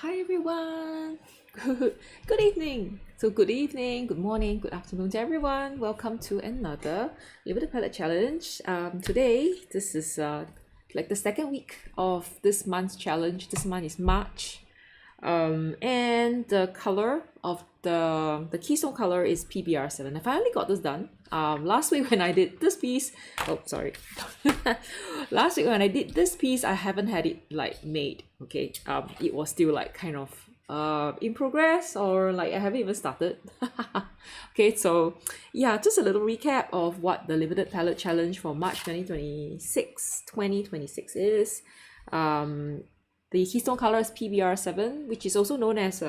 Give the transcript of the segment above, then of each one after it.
Hi everyone. Good evening. So good evening, good morning, good afternoon to everyone. Welcome to another Limited Palette Challenge. Today this is like the second week of this month's challenge. This month is March. And the color of the keystone color is PBr7. I finally got this done. Last week when I did this piece, oh sorry, last week when I did this piece, I haven't had it like made. Okay, it was still like kind of in progress, or like I haven't even started. Okay, so yeah, just a little recap of what the limited palette challenge for March 2026 is. The keystone color is PBr7, which is also known as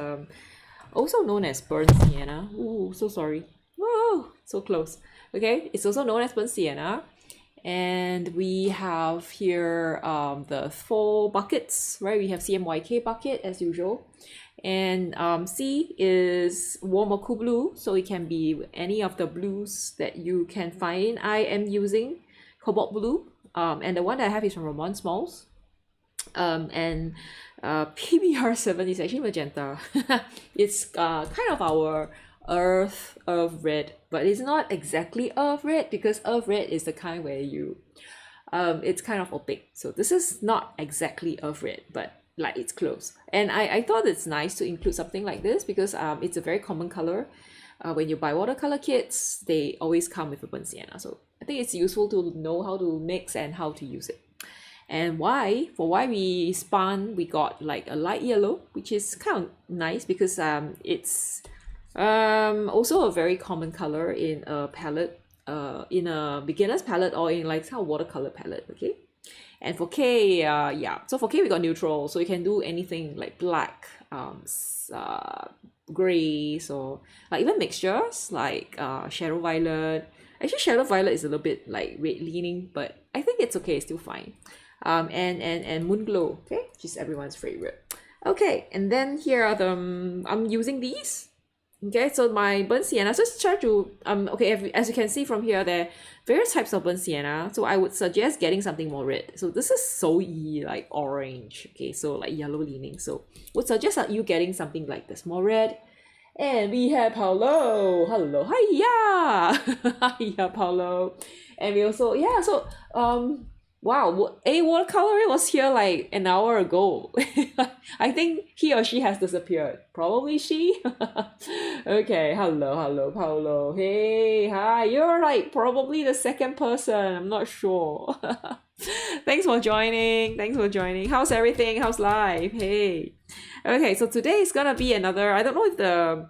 burnt sienna. Ooh, so sorry. Whoa, so close. Okay, it's also known as burnt sienna. And we have here the 4 buckets, right? We have CMYK bucket as usual. And C is warm or cool blue, so it can be any of the blues that you can find. I am using cobalt blue, and the one that I have is from Ramon Smalls. And PBr7 is actually magenta. It's kind of our earth red, but it's not exactly earth red, because earth red is the kind where you it's kind of opaque. So this is not exactly earth red, but like it's close. And I thought it's nice to include something like this because it's a very common color. When you buy watercolor kits, they always come with a burnt sienna. So I think it's useful to know how to mix and how to use it. And why we spun, we got like a light yellow, which is kind of nice because it's also a very common color in a palette, in a beginner's palette or in like some watercolor palette. Okay, and for K, so for K we got neutral, so you can do anything like black, grays, or like even mixtures like shadow violet. Actually, shadow violet is a little bit like red leaning, but I think it's okay, it's still fine. And moon glow, okay, which is everyone's favorite. Okay, and then here are the I'm using these. Okay, so my burnt sienna, just try to okay, as you can see from here, there are various types of burnt sienna, so I would suggest getting something more red. So this is so like orange, okay, so like yellow leaning, so would suggest that you getting something like this, more red. And we have Paulo. Hello, hiya. Hiya, Paulo. And we also, yeah, so wow, a watercolor was here like an hour ago. I think he or she has disappeared. Probably she. Okay, hello, Paulo. Hey, hi. You're like probably the second person. I'm not sure. Thanks for joining. How's everything? How's life? Hey. Okay, so today is gonna be another. I don't know if the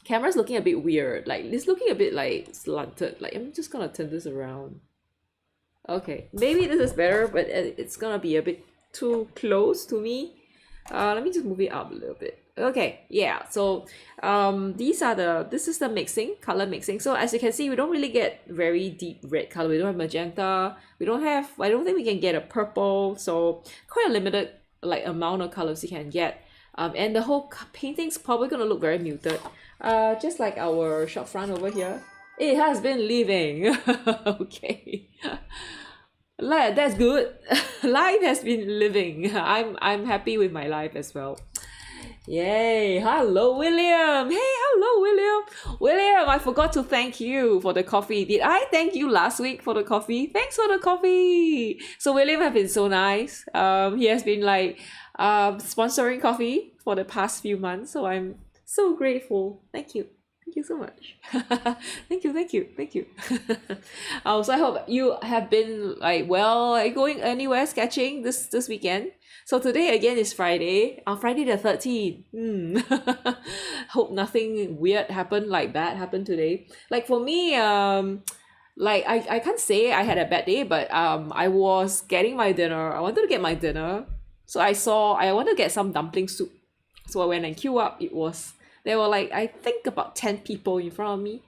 camera's looking a bit weird. Like it's looking a bit like slanted. Like I'm just gonna turn this around. Okay, maybe this is better, but it's gonna be a bit too close to me. Let me just move it up a little bit. Okay, yeah, so this is the color mixing. So as you can see, we don't really get very deep red color. We don't have magenta. I don't think we can get a purple. So quite a limited like amount of colors you can get. And the whole painting's probably gonna look very muted. Just like our shop front over here. It has been living. Okay. That's good. Life has been living. I'm happy with my life as well. Yay. Hello, William. Hey, hello, William. William, I forgot to thank you for the coffee. Did I thank you last week for the coffee? Thanks for the coffee. So William has been so nice. He has been like sponsoring coffee for the past few months. So I'm so grateful. Thank you. Thank you so much. Thank you. So I hope you have been like going anywhere sketching this weekend. So today again is Friday. Friday the 13th. Hope nothing weird happened like that happened today. Like for me, like I can't say I had a bad day, but I was getting my dinner. I wanted to get my dinner. So I wanted to get some dumpling soup. So when I queue up, there were like I think about 10 people in front of me,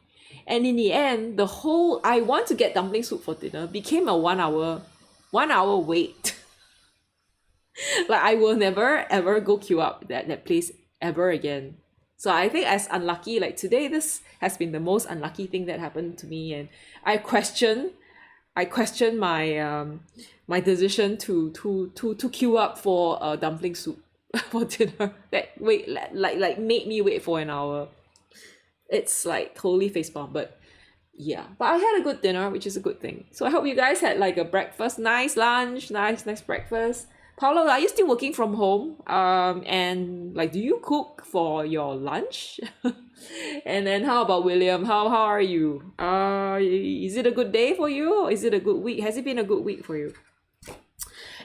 and in the end I want to get dumpling soup for dinner became a 1 hour wait. Like I will never ever go queue up that place ever again. So I think as unlucky, like today this has been the most unlucky thing that happened to me, and I question my my decision to queue up for dumpling soup. for dinner. Like made me wait for an hour. It's like totally facepalm, but yeah. But I had a good dinner, which is a good thing. So I hope you guys had like a breakfast, nice lunch, nice breakfast. Paolo, are you still working from home? And like, do you cook for your lunch? And then how about William? How are you? Is it a good day for you? Or is it a good week? Has it been a good week for you?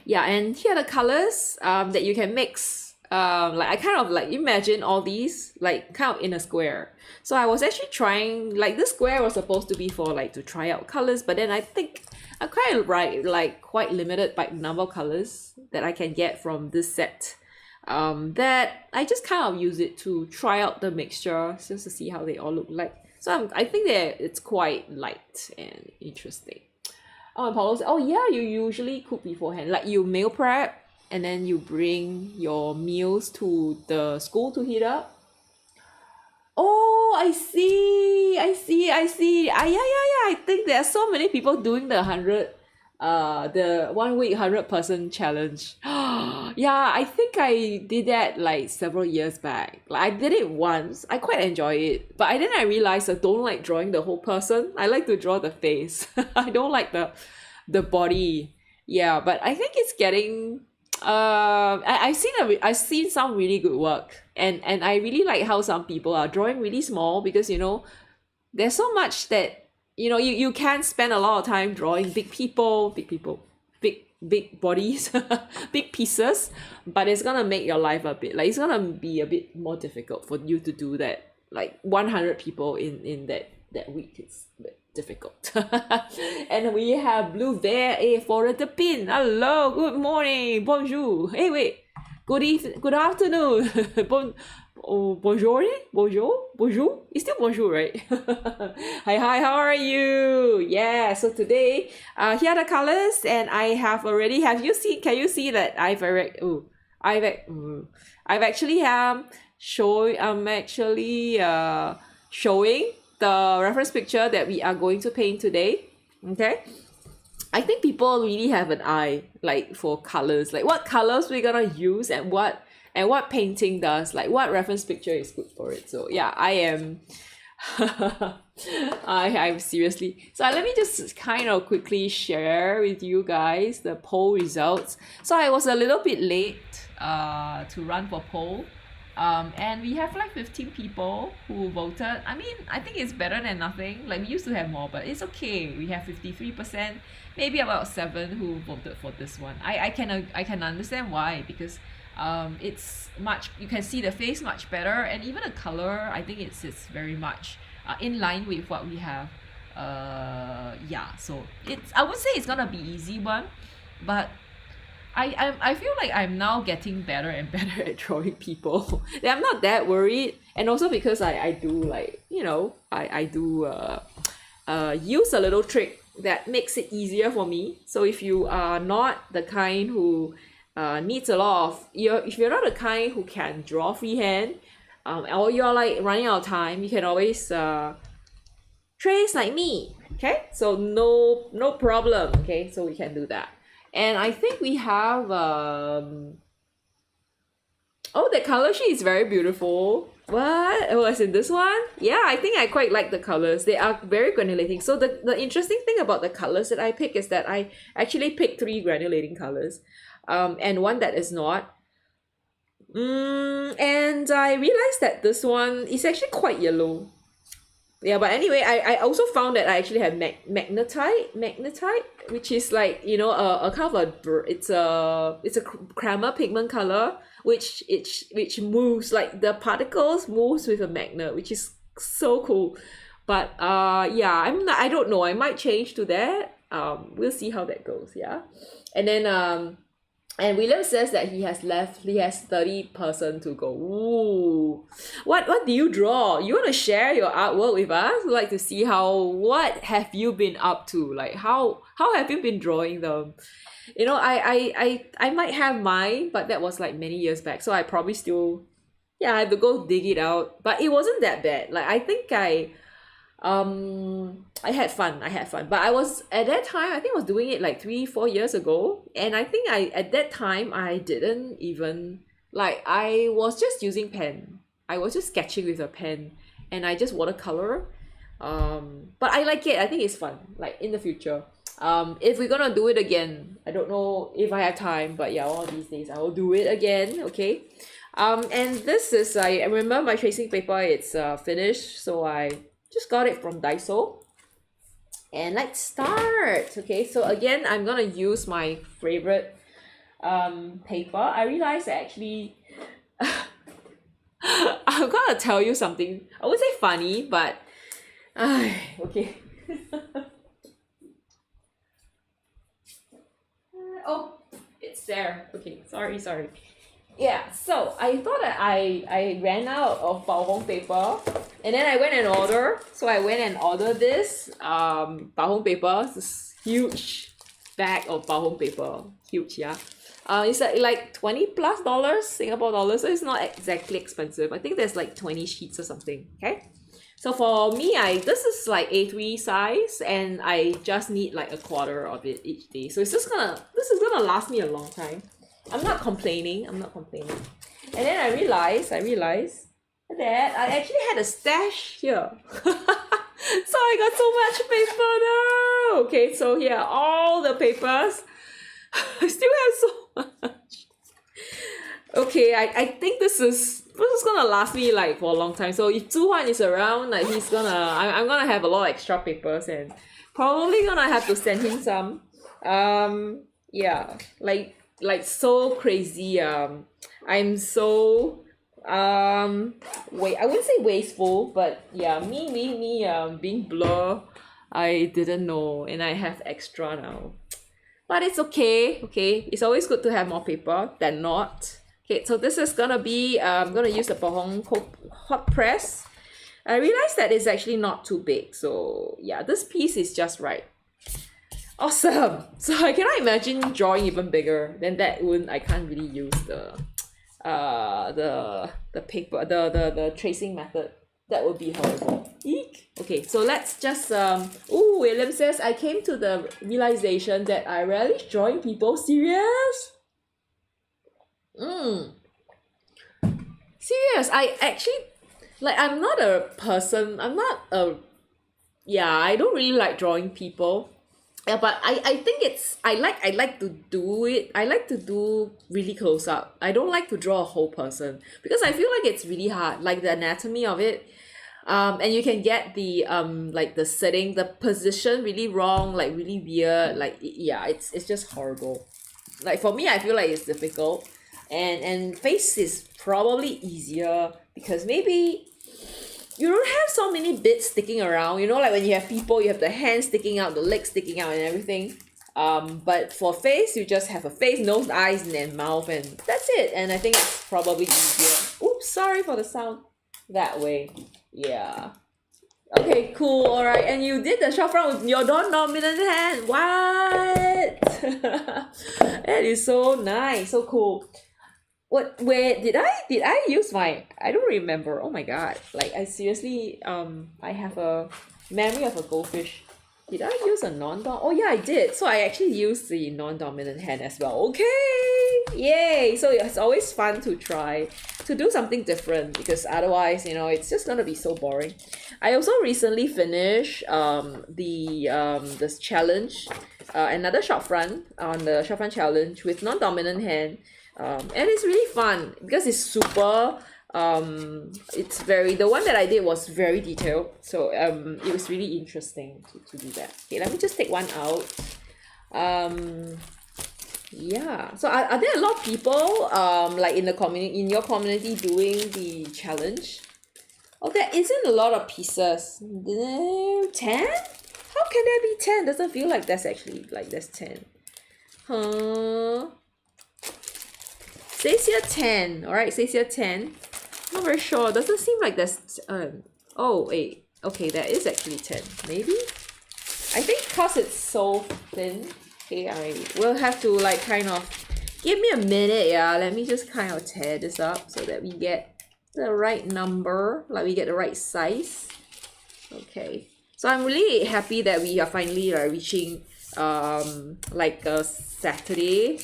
Yeah, and here are the colors that you can mix. Like I kind of like imagine all these like kind of in a square. So I was actually trying, like this square was supposed to be for like to try out colors, but then I think I'm kind of quite limited by the number of colors that I can get from this set. That I just kind of use it to try out the mixture just to see how they all look like. So I think that it's quite light and interesting. Oh, and Paulo said, oh yeah, you usually cook beforehand. Like you meal prep and then you bring your meals to the school to heat up. Oh, I see. Yeah. I think there are so many people doing the 1 week 100-person challenge. Yeah, I think I did that like several years back. Like I did it once. I quite enjoy it, but I realized I don't like drawing the whole person. I like to draw the face. I don't like the body. Yeah, but I think it's getting. I've seen some really good work, and I really like how some people are drawing really small because there's so much that you can spend a lot of time drawing big people, big bodies, big pieces, but it's gonna make your life a bit like it's gonna be a bit more difficult for you to do that. Like 100 people in that week, it's a bit difficult. And we have Blue Bear for the pin. Hello, good morning, bonjour. Hey, wait, good afternoon. Bonjour. It's still bonjour, right? Hi, how are you? Yeah, so today here are the colors, and I have already can you see that I've actually showing the reference picture that we are going to paint today. Okay, I think people really have an eye like for colors, like what colors we're gonna use and what painting does, like what reference picture is good for it. So yeah, I am I'm seriously. So let me just kind of quickly share with you guys the poll results. So I was a little bit late to run for poll. And we have like 15 people who voted. I mean, I think it's better than nothing. Like we used to have more, but it's okay. We have 53%, maybe about 7 who voted for this one. I can understand why, because it's much, you can see the face much better, and even the color, I think it's very much in line with what we have. Yeah, so I would say it's gonna be easy one, but I feel like I'm now getting better and better at drawing people. I'm not that worried, and also because I do like I do use a little trick that makes it easier for me. So if you are not the kind who needs a lot of if you're not the kind who can draw freehand, or you're like running out of time, you can always trace like me. Okay, so no problem. Okay, so we can do that. And I think we have oh, the color sheet is very beautiful. What? Oh, as in this one? Yeah, I think I quite like the colors. They are very granulating. So the interesting thing about the colors that I pick is that I actually picked 3 granulating colors, and one that is not. And I realized that this one is actually quite yellow. Yeah, but anyway, I also found that I actually have magnetite, which is like a kind of it's a crema pigment color, which moves, like the particles moves with a magnet, which is so cool. But yeah, I don't know, I might change to that. We'll see how that goes. Yeah, and then and William says that he has 30% to go. Ooh. What do you draw? You want to share your artwork with us? We'd like to see what have you been up to? Like how have you been drawing them? I might have mine, but that was like many years back. So I probably still, I have to go dig it out. But it wasn't that bad. Like I think I had fun, but I was at that time, I think I was doing it like 3-4 years ago, and I think at that time I didn't even like I was just using pen. I was just sketching with a pen and I just watercolor. But I like it. I think it's fun, like in the future. If we're gonna do it again, I don't know if I have time, but yeah, one of these days I will do it again, okay? And this is, I remember my tracing paper, it's finished, so I just got it from Daiso. And let's start, okay? So again, I'm gonna use my favorite paper. I realized actually, I'm gonna tell you something, I would say funny, but, okay. Oh, it's there. Okay, sorry. Yeah, so I thought that I ran out of Bao Hong paper and then I went and ordered. So I went and ordered this Bao Hong paper, this huge bag of Bao Hong paper. Huge, yeah. It's like 20 plus dollars, Singapore dollars, so it's not exactly expensive. I think there's like 20 sheets or something, okay? So for me, this is like A3 size and I just need like a quarter of it each day. So this is gonna last me a long time. I'm not complaining. And then I realized that I actually had a stash here. So I got so much paper now. Okay, so here are all the papers. I still have so much. Okay, I think this is gonna last me like for a long time. So if Zhu Huan is around, like I'm gonna have a lot of extra papers and probably gonna have to send him some. Yeah, like so crazy. I'm so I wouldn't say wasteful, but yeah, me being blur, I didn't know and I have extra now. But it's okay. It's always good to have more paper than not. Okay, so this is gonna be, I'm gonna use the Bao Hong hot press. I realized that it's actually not too big. So yeah, this piece is just right. Awesome. So I cannot imagine drawing even bigger. Then that wouldn't, I can't really use the paper, the tracing method. That would be horrible. Eek. Okay, so let's just, William says, I came to the realization that I relish drawing people. Serious? Serious, I actually, like, I don't really like drawing people. Yeah, but I think I like to do it. I like to do really close up. I don't like to draw a whole person because I feel like it's really hard, like the anatomy of it. And you can get the like the setting, the position really wrong, like really weird. Like yeah, it's just horrible. Like for me, I feel like it's difficult, and face is probably easier because maybe you don't have so many bits sticking around, you know, like when you have people, you have the hands sticking out, the legs sticking out and everything. But for face, you just have a face, nose, eyes, and then mouth, and that's it. And I think it's probably easier. Oops, sorry for the sound. That way. Yeah. Okay, cool. All right. And you did the short front with your non-dominant hand. What? That is so nice. So cool. Where did I use my, I don't remember. Oh my god, like I seriously I have a memory of a goldfish. Did I use a non-dom? Oh yeah, I did. So I actually used the non-dominant hand as well. Okay, yay. So it's always fun to try to do something different because otherwise, you know, it's just gonna be so boring. I also recently finished this challenge, another short front on the short front challenge with non-dominant hand. And it's really fun because it's super it's very, the one that I did was very detailed, so it was really interesting to do that. Okay, let me just take one out. Yeah, so are there a lot of people like in the community, in your community, doing the challenge? Oh, there isn't a lot of pieces. 10? How can there be 10? Doesn't feel like there's actually, like there's 10. Huh? Says here 10. Alright, says here 10. Not very sure. Doesn't seem like there's oh wait. Okay, there is actually 10. Maybe? I think because it's so thin. Okay, I will have to like kind of give me a minute, yeah. Let me just kind of tear this up so that we get the right number, like we get the right size. Okay. So I'm really happy that we are finally reaching like a Saturday.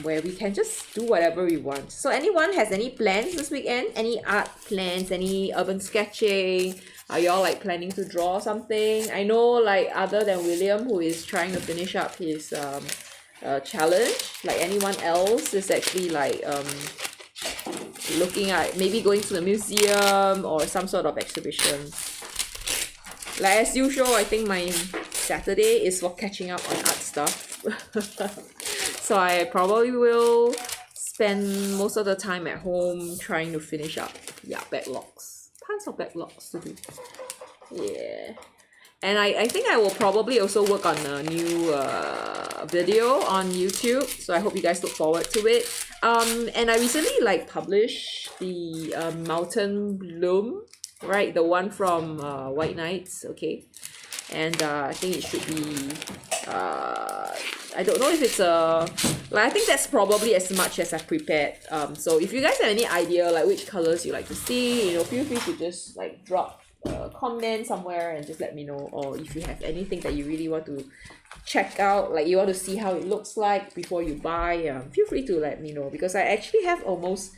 where we can just do whatever we want. So anyone has any plans this weekend? Any art plans? Any urban sketching? Are y'all like planning to draw something? I know like other than William, who is trying to finish up his challenge, like anyone else is actually like looking at maybe going to the museum or some sort of exhibition. Like as usual, I think my Saturday is for catching up on art stuff. So I probably will spend most of the time at home trying to finish up, backlogs. Tons of backlogs to do. Yeah. And I think I will probably also work on a new video on YouTube. So I hope you guys look forward to it. And I recently like published the Mountain Bloom, right? The one from White Knights, okay? And I think it should be, I don't know if it's I think that's probably as much as I've prepared. So if you guys have any idea like which colors you like to see, feel free to just like drop a comment somewhere and just let me know. Or if you have anything that you really want to check out, like you want to see how it looks like before you buy, feel free to let me know, because I actually have almost,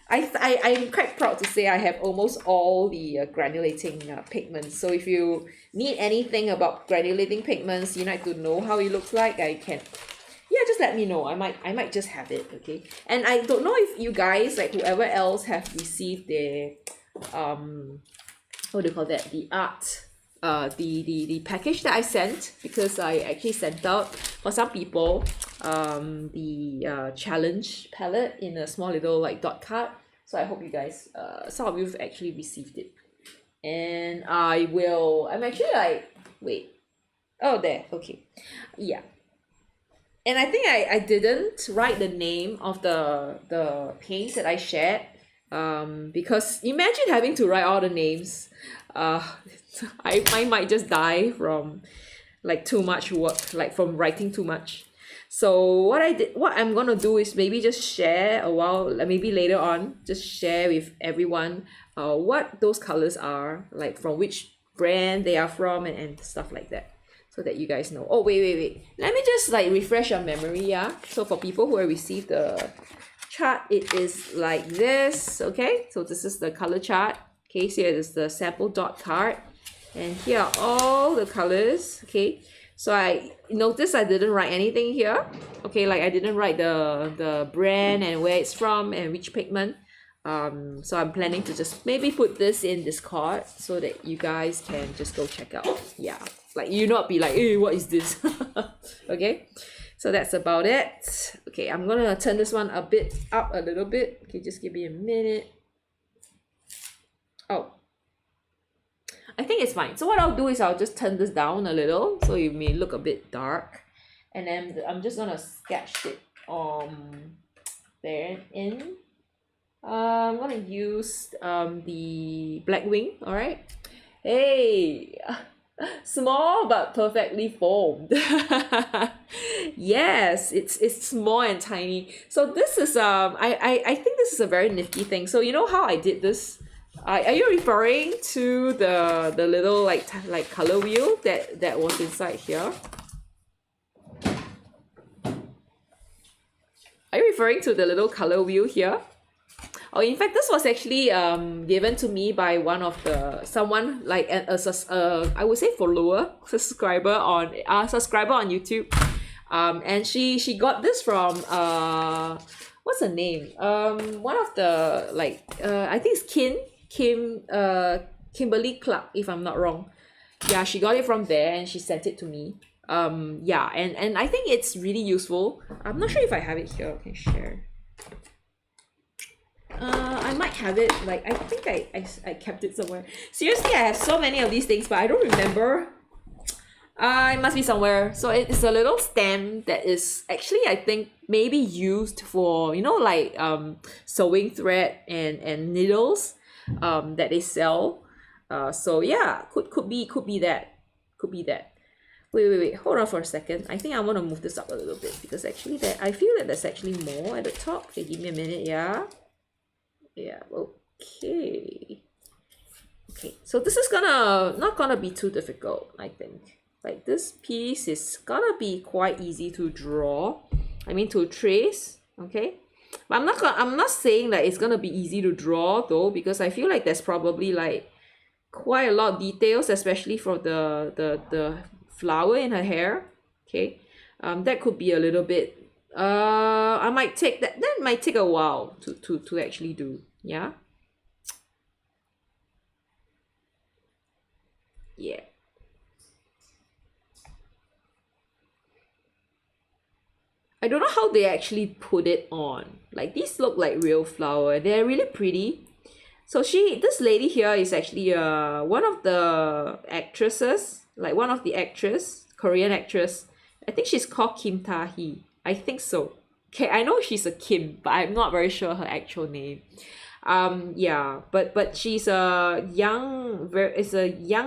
I'm quite proud to say I have almost all the granulating pigments. So if you need anything about granulating pigments, you need to know how it looks like, I can, just let me know. I might just have it, okay? And I don't know if you guys, like whoever else, have received the what do you call that, the art, the package that I sent, because I actually sent out for some people the challenge palette in a small little like dot card. So I hope you guys, some of you have actually received it. And I'm actually like, wait, oh there, okay, yeah. And I think I didn't write the name of the paints that I shared, because imagine having to write all the names. I might just die from like too much work, like from writing too much. So what I'm gonna do is maybe just share a while, maybe later on, just share with everyone what those colors are, like from which brand they are from, and stuff like that, so that you guys know. Oh wait, let me just like refresh your memory. So for people who have received the chart, it is like this, okay? So this is the color chart. Okay, so here is the sample dot card, and here are all the colors, okay? So I notice I didn't write anything here, okay? Like I didn't write the brand and where it's from and which pigment. So I'm planning to just maybe put this in Discord so that you guys can just go check out. Yeah, like you not be like, hey, what is this? Okay, so that's about it. Okay, I'm gonna turn this one a bit up a little bit. Okay, just give me a minute. Oh, I think it's fine. So what I'll do is I'll just turn this down a little so it may look a bit dark, and then I'm just gonna sketch it there in. I'm gonna use the black wing. All right. Hey, small but perfectly formed. Yes, it's small and tiny. So this is I think this is a very nifty thing. So you know how I did this? Are you referring to the little like color wheel that was inside here? Are you referring to the little color wheel here? Oh, in fact, this was actually given to me by someone like I would say follower, subscriber on YouTube, and she got this from what's her name, one of the I think it's Kimberly Clark, if I'm not wrong. Yeah, she got it from there and she sent it to me. Yeah, and I think it's really useful. I'm not sure if I have it here. I can share. I might have it, like I think I kept it somewhere. Seriously, I have so many of these things, but I don't remember. It must be somewhere. So it's a little stem that is actually, I think, maybe used for, like sewing thread and needles that they sell. So yeah, could be that. Wait, hold on for a second. I think I want to move this up a little bit, because actually I feel that there's actually more at the top. Okay, give me a minute. Yeah, okay. So this is not gonna be too difficult, I think. Like this piece is gonna be quite easy to draw. I mean to trace, okay? But I'm not saying that it's gonna be easy to draw though, because I feel like there's probably like quite a lot of details, especially for the flower in her hair. Okay, that could be a little bit. I might take that. That might take a while to actually do. Yeah. Yeah. I don't know how they actually put it on. Like these look like real flower. They're really pretty. So this lady here is actually one of the actresses, like one of the actress, Korean actress. I think she's called Kim Ta-hee. I think so. Okay, I know she's a Kim, but I'm not very sure her actual name. Yeah, but she's a young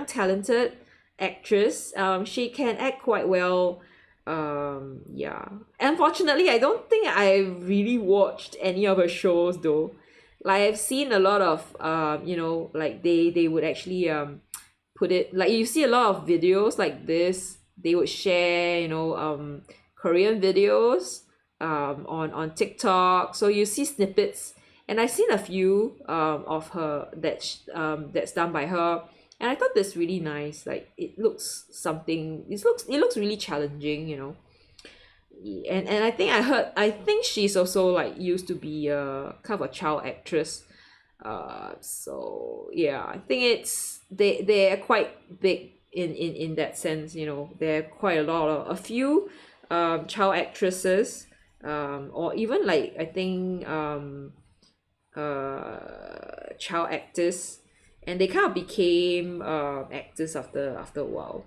talented actress. She can act quite well. Yeah. Unfortunately, I don't think I really watched any of her shows though. Like I've seen a lot of you know, like they would actually put it, like you see a lot of videos like this. They would share, you know, Korean videos on TikTok. So you see snippets, and I've seen a few of her that's done by her, and I thought that's really nice. Like it looks something. It looks really challenging, you know. And I think she's also like used to be a kind of a child actress. So yeah, I think they're quite big in that sense, you know. There are quite a few child actresses, or even like I think child actors, and they kind of became actors after a while.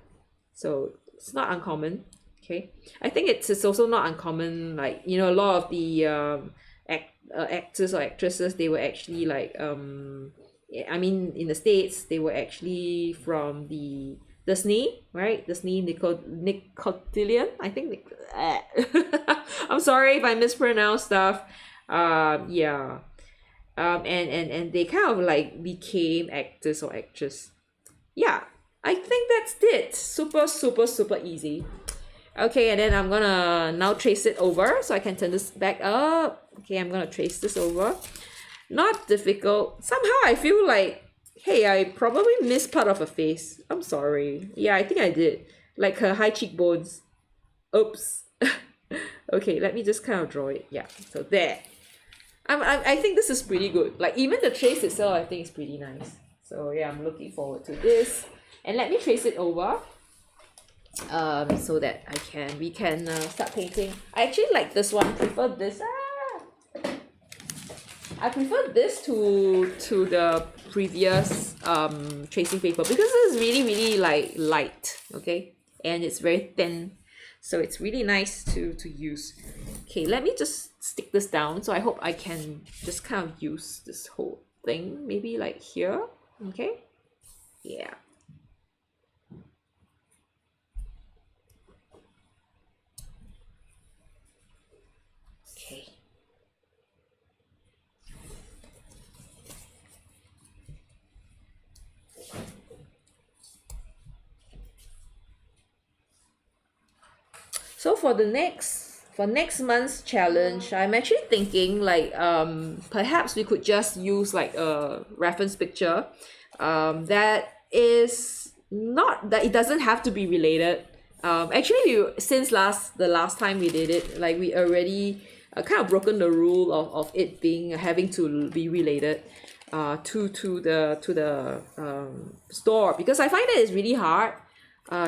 So it's not uncommon. Okay, I think it's also not uncommon, like, you know, a lot of the actors or actresses, they were actually like I mean in the States, they were actually from the Disney, right? Disney Nickelodeon, I think. I'm sorry if I mispronounce stuff. Yeah. And they kind of like became actors or actress. Yeah, I think that's it. Super easy. Okay, and then I'm gonna now trace it over, so I can turn this back up. Okay, I'm gonna trace this over. Not difficult. Somehow I feel like, hey, I probably missed part of her face. I'm sorry. Yeah, I think I did. Like her high cheekbones. Oops. Okay, let me just kind of draw it. Yeah, so there. I think this is pretty good. Like even the trace itself, I think is pretty nice. So yeah, I'm looking forward to this. And let me trace it over. So that we can start painting. I actually like this one. Prefer this. I prefer this to the previous tracing paper, because this is really like light, okay, and it's very thin, so it's really nice to use. Okay, let me just stick this down. So I hope I can just kind of use this whole thing, maybe like here. Okay, yeah. Okay. So for next month's challenge, I'm actually thinking like perhaps we could just use like a reference picture that is not, that it doesn't have to be related. Actually, since the last time we did it, like we already kind of broken the rule of it being having to be related to the store, because I find that it's really hard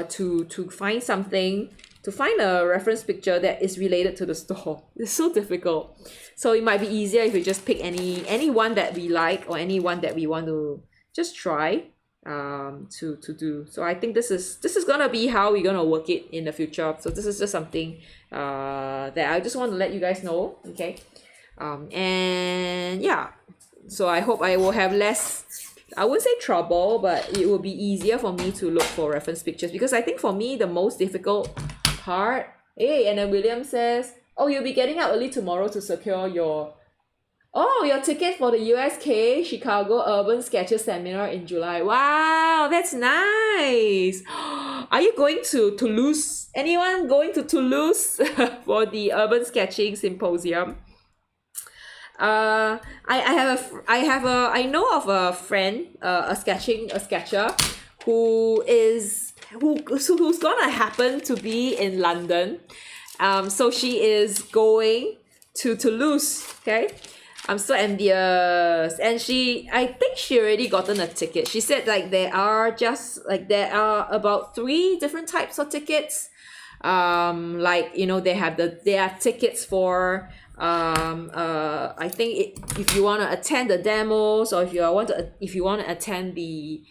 to find something, to find a reference picture that is related to the store. It's so difficult. So it might be easier if we just pick any one that we like, or any one that we want to just try to do. So I think this is gonna be how we're gonna work it in the future. So this is just something that I just want to let you guys know. Okay, and yeah, so I hope I will have less, I wouldn't say trouble, but it will be easier for me to look for reference pictures, because I think for me the most difficult part. Hey, and then William says, oh, you'll be getting up early tomorrow to secure your ticket for the USK Chicago Urban Sketches Seminar in July. Wow, that's nice. Are you going to Toulouse? Anyone going to Toulouse for the Urban Sketching Symposium? I know of a friend, a sketcher who's gonna happen to be in London. So she is going to Toulouse. Okay. I'm so envious. And I think she already gotten a ticket. She said like there are about 3 different types of tickets. Like, you know, there are tickets for I think if you want to attend the demos, or if you want to attend the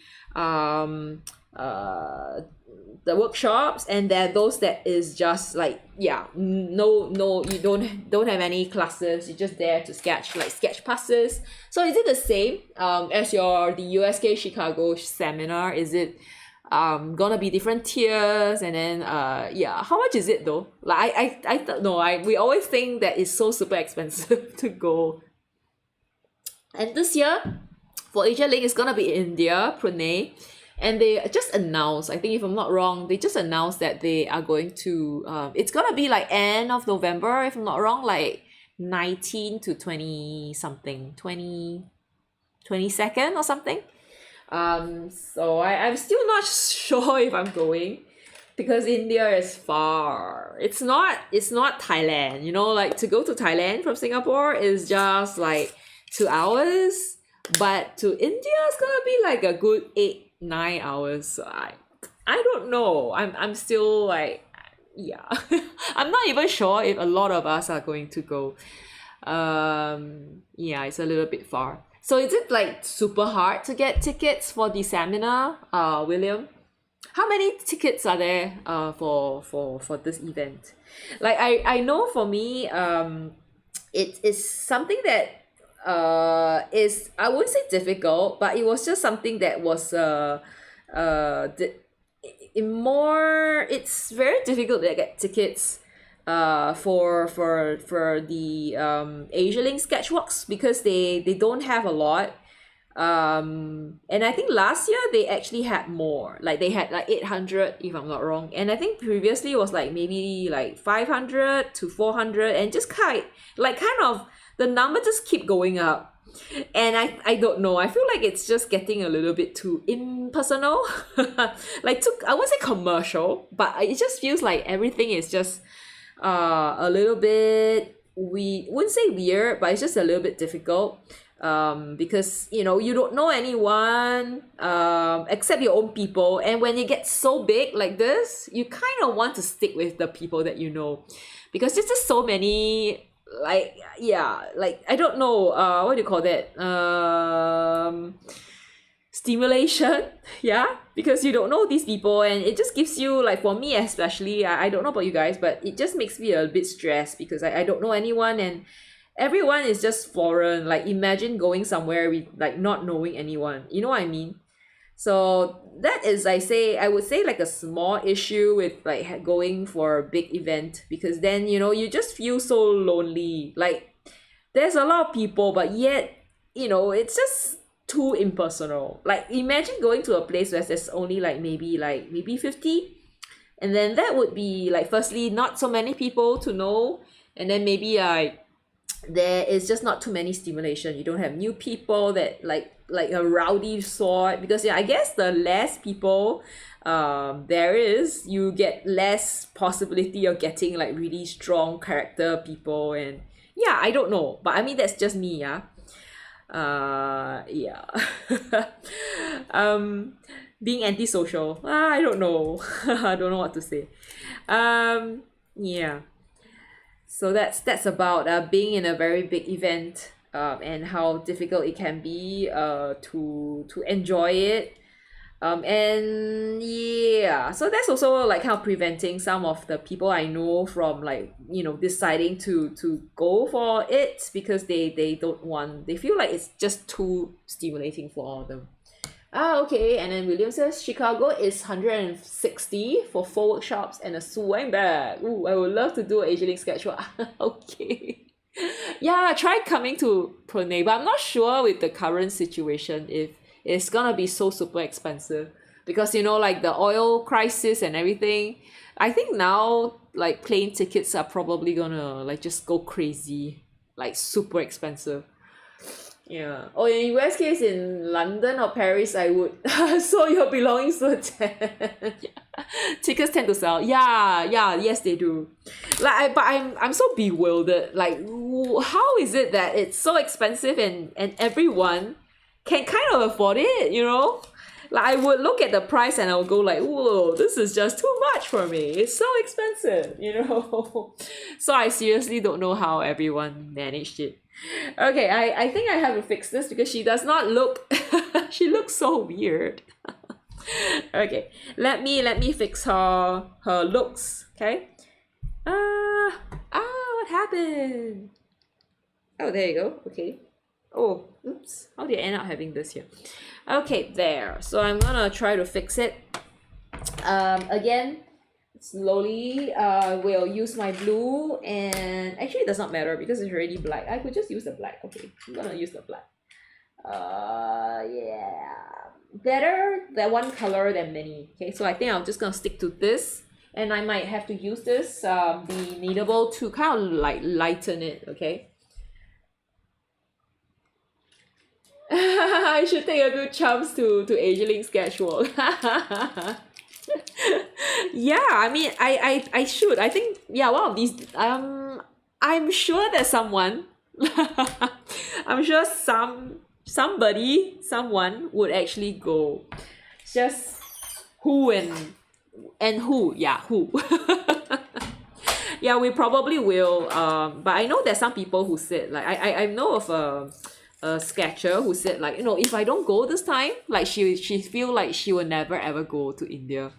workshops, and there are those that is just like, yeah, no, you don't have any classes, you're just there to sketch, like sketch passes. So is it the same as the USK Chicago seminar? Is it gonna be different tiers? And then yeah, how much is it though? Like I don't know, we always think that it's so super expensive to go. And this year for Asia Link, it's gonna be India, Pune. And they just announced, I think if I'm not wrong, they just announced that they are going to, it's gonna be like end of November, if I'm not wrong, like 19 to 20 something, 22nd or something. So I'm still not sure if I'm going, because India is far. It's not Thailand, you know, like to go to Thailand from Singapore is just like 2 hours, but to India it's gonna be like a good 8-9 hours. So I don't know. I'm still like, yeah. I'm not even sure if a lot of us are going to go. Yeah, it's a little bit far. So is it like super hard to get tickets for the seminar, William? How many tickets are there for this event? Like I know for me, it is something that is, I wouldn't say difficult, but it was just something that was it's very difficult to get tickets for the Asia Link Sketchworks, because they don't have a lot. And I think last year they actually had more, like they had like 800 if I'm not wrong, and I think previously it was like maybe like 500 to 400, and just kind of the number just keep going up. And I don't know, I feel like it's just getting a little bit too impersonal. Like I wouldn't say commercial, but it just feels like everything is just a little bit, we wouldn't say weird, but it's just a little bit difficult. Because you know, you don't know anyone except your own people, and when it gets so big like this, you kind of want to stick with the people that you know, because there's just so many, like, yeah, like I don't know, what do you call that, stimulation. Yeah, because you don't know these people, and it just gives you, like for me especially, I don't know about you guys, but it just makes me a bit stressed, because I don't know anyone, and everyone is just foreign. Like imagine going somewhere with like not knowing anyone, you know what I mean? So that is, I would say like a small issue with like going for a big event, because then, you know, you just feel so lonely. Like there's a lot of people, but yet, you know, it's just too impersonal. Like imagine going to a place where there's only like maybe 50, and then that would be like, firstly, not so many people to know, and then maybe there is just not too many stimulation. You don't have new people that like a rowdy sort, because yeah, I guess the less people there is, you get less possibility of getting like really strong character people. And yeah, I don't know, but I mean that's just me. Yeah. Yeah. Being antisocial, I don't know. I don't know what to say. Yeah. So that's about being in a very big event, and how difficult it can be to enjoy it. And yeah, so that's also like kind of preventing some of the people I know from, like, you know, deciding to go for it, because they don't want, they feel like it's just too stimulating for all of them. Okay. And then William says Chicago is 160 for 4 workshops and a swing bag. Ooh, I would love to do an Asia Link sketchwork. Okay. Yeah, try coming to Pune, but I'm not sure with the current situation if it's gonna be so super expensive. because you know, like the oil crisis and everything. I think now like plane tickets are probably gonna like just go crazy, like super expensive. Yeah. Oh, in worst case in London or Paris, I would. So your belongings would tickets tend to sell. Yeah, yeah, yes they do. Like, but I'm so bewildered. Like, how is it that it's so expensive and everyone can kind of afford it? You know, like I would look at the price and I would go like, whoa, this is just too much for me. It's so expensive. You know. So I seriously don't know how everyone managed it. Okay, I think I have to fix this because she does not look she looks so weird. Okay, let me fix her looks. Okay. What happened? Oh, there you go. Okay. Oh, oops. How did I end up having this here? Okay, there. So I'm gonna try to fix it. Again, slowly will use my blue, and actually it does not matter because it's already black. I could just use the black. Okay, I'm gonna use the black. Yeah, better that one color than many. Okay, so I think I'm just gonna stick to this, and I might have to use this the kneadable to kind of like lighten it. Okay. I should take a few chumps to Ageling sketchwalk. Yeah, I mean, I should. I think yeah, one of these. I'm sure that someone. I'm sure someone would actually go. Just who and who? Yeah, who? Yeah, we probably will. But I know there's some people who said like I know of a sketcher who said like, you know, if I don't go this time, like she feel like she will never ever go to India.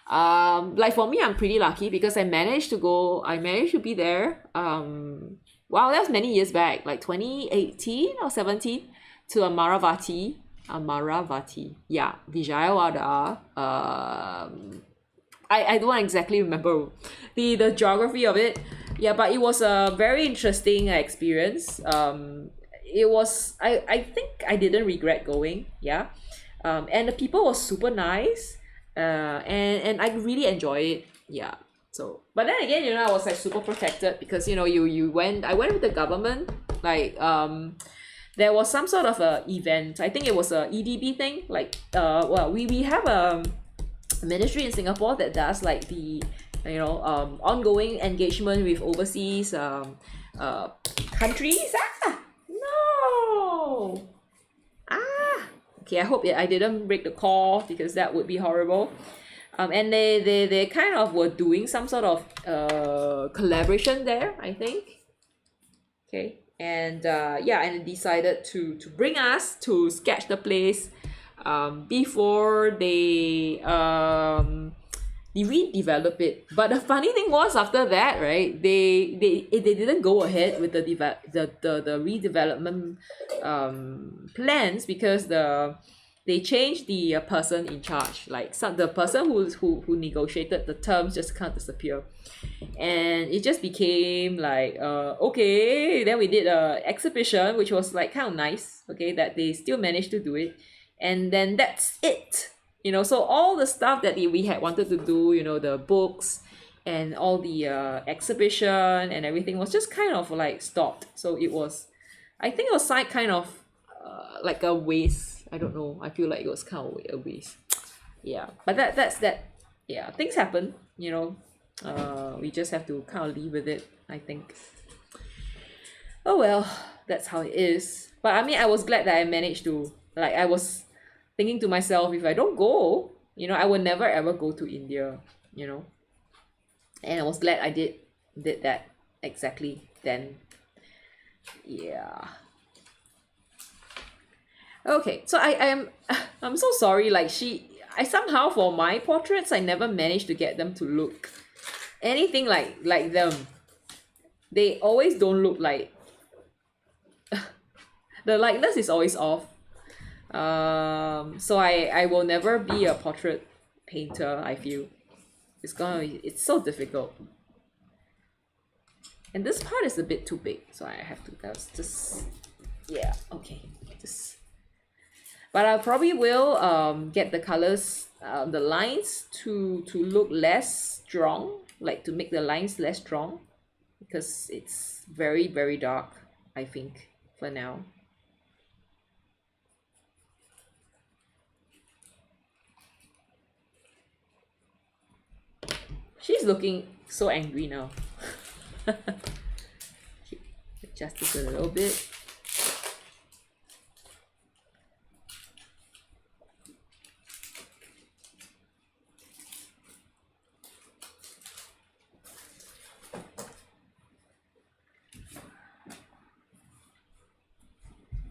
Like for me, I'm pretty lucky because I managed to be there. Wow, that was many years back, like 2018 or 17, to Amaravati, yeah, Vijayawada. I don't exactly remember the geography of it. Yeah, but it was a very interesting experience. It was, I think I didn't regret going. Yeah. And the people were super nice. And I really enjoy it. Yeah. So, but then again, you know, I was like super protected because you know, I went with the government. Like there was some sort of a event. I think it was a EDB thing. Like well, we have a ministry in Singapore that does like the ongoing engagement with overseas countries. No. Okay, I hope I didn't break the call because that would be horrible. And they kind of were doing some sort of collaboration there, I think. Okay, and yeah, and decided to bring us to sketch the place before they redevelop it. But the funny thing was after that, right, they didn't go ahead with the redevelopment plans because they changed the person in charge. Like the person who negotiated the terms just can't disappear, and it just became like okay. Then we did a exhibition which was like kind of nice. Okay, that they still managed to do it, and then that's it. You know, so all the stuff that we had wanted to do, you know, the books and all the exhibition and everything was just kind of like stopped. So it was, I think it was like kind of like a waste. I don't know. I feel like it was kind of a waste. Yeah, but that's that. Yeah, things happen. You know, we just have to kind of live with it, I think. Oh well, that's how it is. But I mean, I was glad that I managed to, like, I was thinking to myself, if I don't go, you know, I will never ever go to India, you know. And I was glad I did that exactly then. Yeah. Okay, so I'm so sorry. Like I somehow for my portraits, I never managed to get them to look anything like them. They always don't look like the likeness is always off. So I will never be a portrait painter. I feel it's so difficult, and this part is a bit too big, so I have to just yeah, okay, just But I probably will get the colors, the lines to look less strong, like to make the lines less strong, because it's very, very dark, I think, for now. She's looking so angry now. Adjust this a little bit.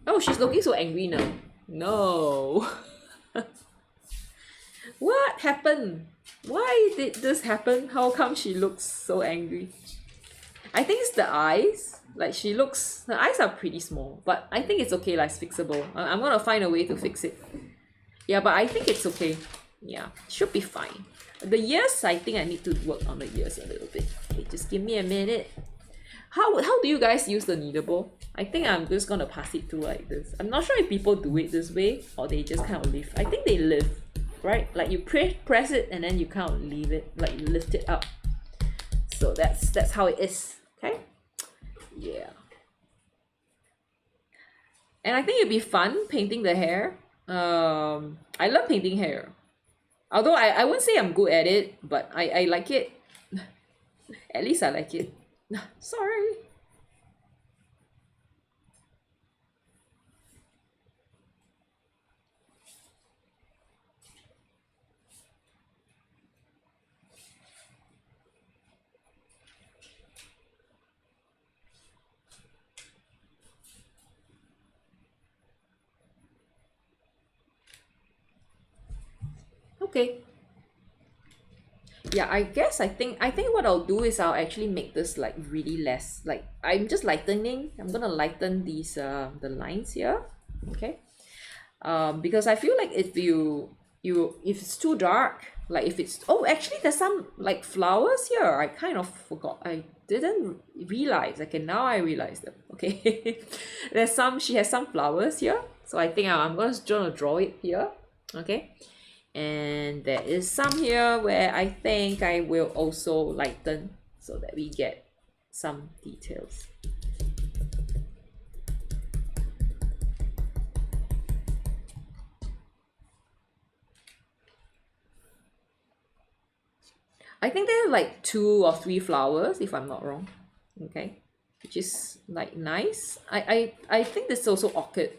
Oh, she's looking so angry now. No. What happened? Why did this happen? How come she looks so angry? I think it's the eyes. Like she looks, her eyes are pretty small, but I think it's okay, like it's fixable. I'm gonna find a way to fix it. Yeah, but I think it's okay. Yeah, should be fine. The ears, I think I need to work on the ears a little bit. Okay, just give me a minute. How do you guys use the kneadable? I think I'm just gonna pass it through like this. I'm not sure if people do it this way or they just kind of lift. I think they lift, right? Like you press it and then you kind of leave it, like you lift it up. So that's how it is. Okay. Yeah. And I think it'd be fun painting the hair. I love painting hair. Although I wouldn't say I'm good at it, but I like it. At least I like it. Sorry. Okay. Yeah, I guess I think what I'll do is I'll actually make this like really less. Like I'm just lightening. I'm gonna lighten these the lines here. Okay. Because I feel like if if it's too dark, like if it's, oh, actually there's some like flowers here. I kind of forgot. I didn't realize. Okay, now I realize them. Okay. There's some, she has some flowers here. So I think I'm gonna draw it here. Okay. And there is some here where I think I will also lighten so that we get some details. I think there are like 2 or 3 flowers if I'm not wrong. Okay, which is like nice. I think this is also orchid.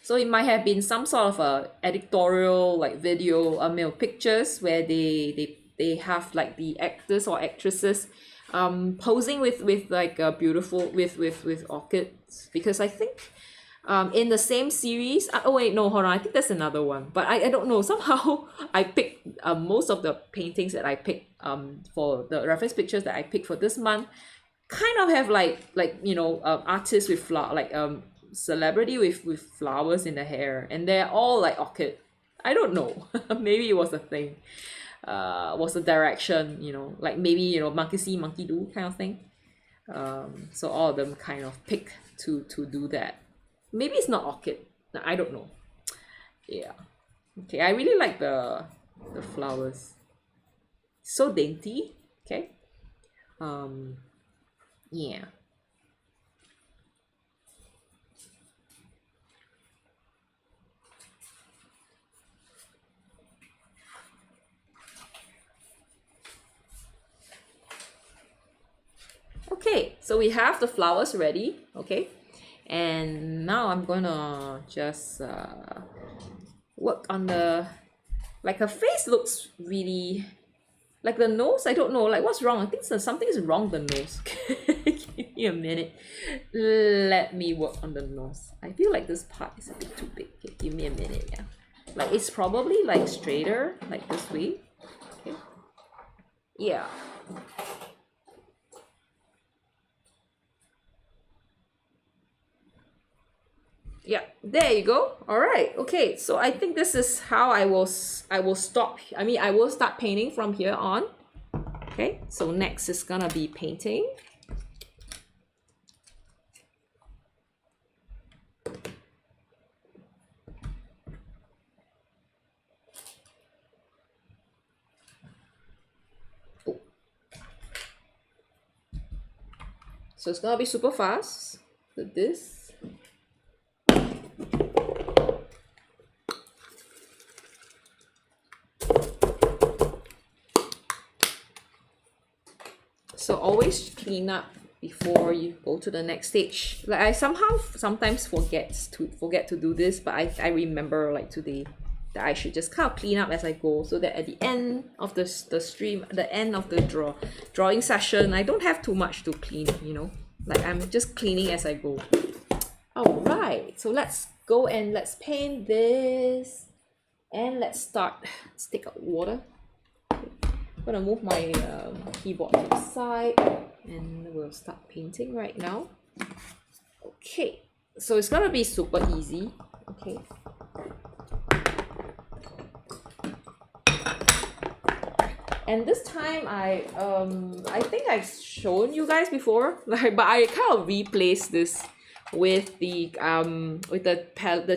So it might have been some sort of a editorial like video, pictures where they have like the actors or actresses posing with like a beautiful with orchids, because I think in the same series, oh wait, no, hold on, I think that's another one, but I don't know, somehow I picked most of the paintings that I picked for the reference pictures that I picked for this month kind of have like artists with flower, like celebrity with flowers in the hair, and they're all like orchid. I don't know. Maybe it was a thing, was a direction, like maybe monkey see monkey do kind of thing. So all of them kind of pick to do that. Maybe it's not orchid. I don't know. Yeah. Okay, I really like the flowers. So dainty. Okay. Yeah. Okay, so we have the flowers ready. Okay, and now I'm gonna just work on the, like her face looks really, like the nose, I don't know, like what's wrong. I think something is wrong with the nose. Give me a minute, let me work on the nose. I feel like this part is a bit too big. Okay, give me a minute. Yeah, like it's probably like straighter like this way. Okay, yeah. Yeah, there you go. All right. Okay, so I think this is how I will stop. I mean, I will start painting from here on. Okay, so next is gonna be painting. So it's gonna be super fast with this. So always clean up before you go to the next stage. Like I sometimes forget to do this, but I remember like today that I should just kind of clean up as I go, so that at the end of the stream, the end of the drawing session, I don't have too much to clean, you know. Like I'm just cleaning as I go. All right, so let's go and let's paint this, and let's start. Let's take out water. I'm gonna move my keyboard to the side, and we'll start painting right now. Okay, so it's gonna be super easy. Okay. And this time I think I've shown you guys before, like, but I kind of replaced this with the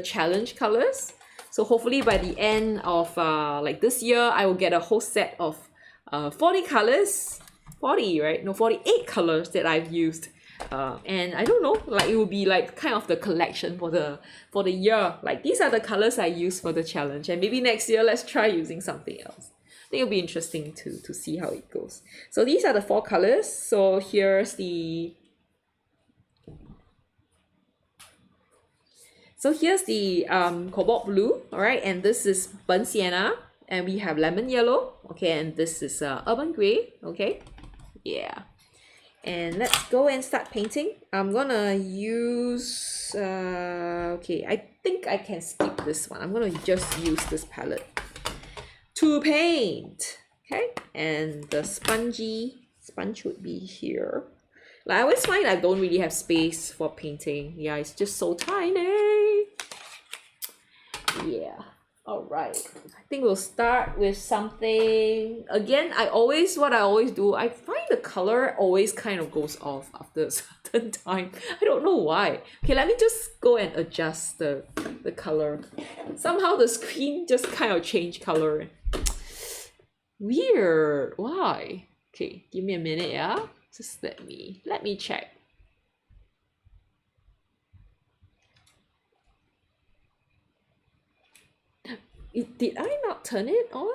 challenge colors. So hopefully by the end of like this year, I will get a whole set of 40 colors, 40, right? No, 48 colors that I've used. And I don't know, like it will be like kind of the collection for the year. Like these are the colors I use for the challenge, and maybe next year let's try using something else. I think it'll be interesting to see how it goes. So these are the 4 colors. So here's the cobalt blue, all right, and this is burnt sienna, and we have lemon yellow, okay, and this is urban gray, okay, yeah. And let's go and start painting. I'm gonna use okay, I think I can skip this one. I'm gonna just use this palette to paint, okay, and the sponge would be here. Like I always find I don't really have space for painting. Yeah, it's just so tiny. Yeah, all right. I think we'll start with something. Again, what I always do, I find the color always kind of goes off after a certain time. I don't know why. Okay, let me just go and adjust the color. Somehow the screen just kind of changed color. Weird. Why? Okay, give me a minute, yeah? Just let me check. Did I not turn it on?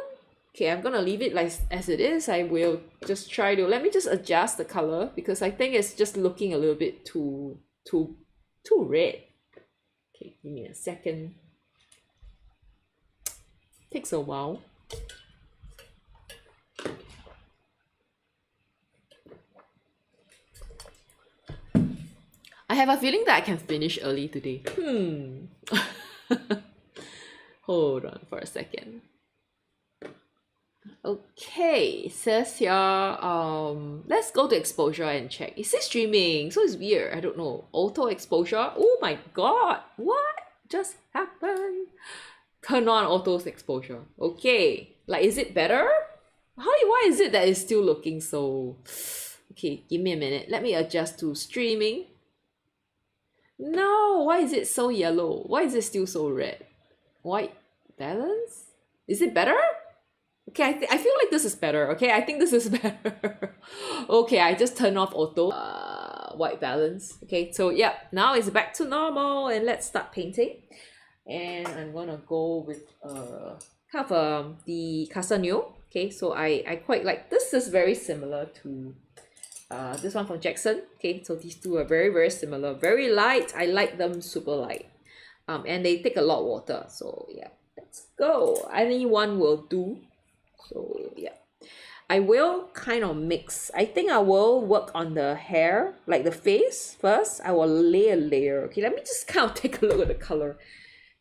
Okay, I'm gonna leave it like as it is. I will just try to, let me just adjust the color, because I think it's just looking a little bit too red. Okay, give me a second. Takes a while. I have a feeling that I can finish early today. Hold on for a second. Okay, it says here, let's go to exposure and check. It says streaming, so it's weird. I don't know. Auto exposure. Oh my god, what just happened? Turn on auto exposure. Okay, like, is it better? Why is it that it's still looking so... Okay, give me a minute. Let me adjust to streaming. No, why is it so yellow? Why is it still so red? White balance? Is it better? Okay, I feel like this is better. Okay, I think this is better. Okay, I just turned off auto white balance. Okay, so yeah, now it's back to normal, and let's start painting. And I'm gonna go with kind of the Castanio. Okay, so I quite like this. Is very similar to this one from Jackson. Okay, so these two are very, very similar, very light. I like them super light, and they take a lot of water. So yeah, let's go. Any one will do. So yeah, I will kind of mix. I think I will work on the hair, like the face first. I will lay a layer. Okay, let me just kind of take a look at the color,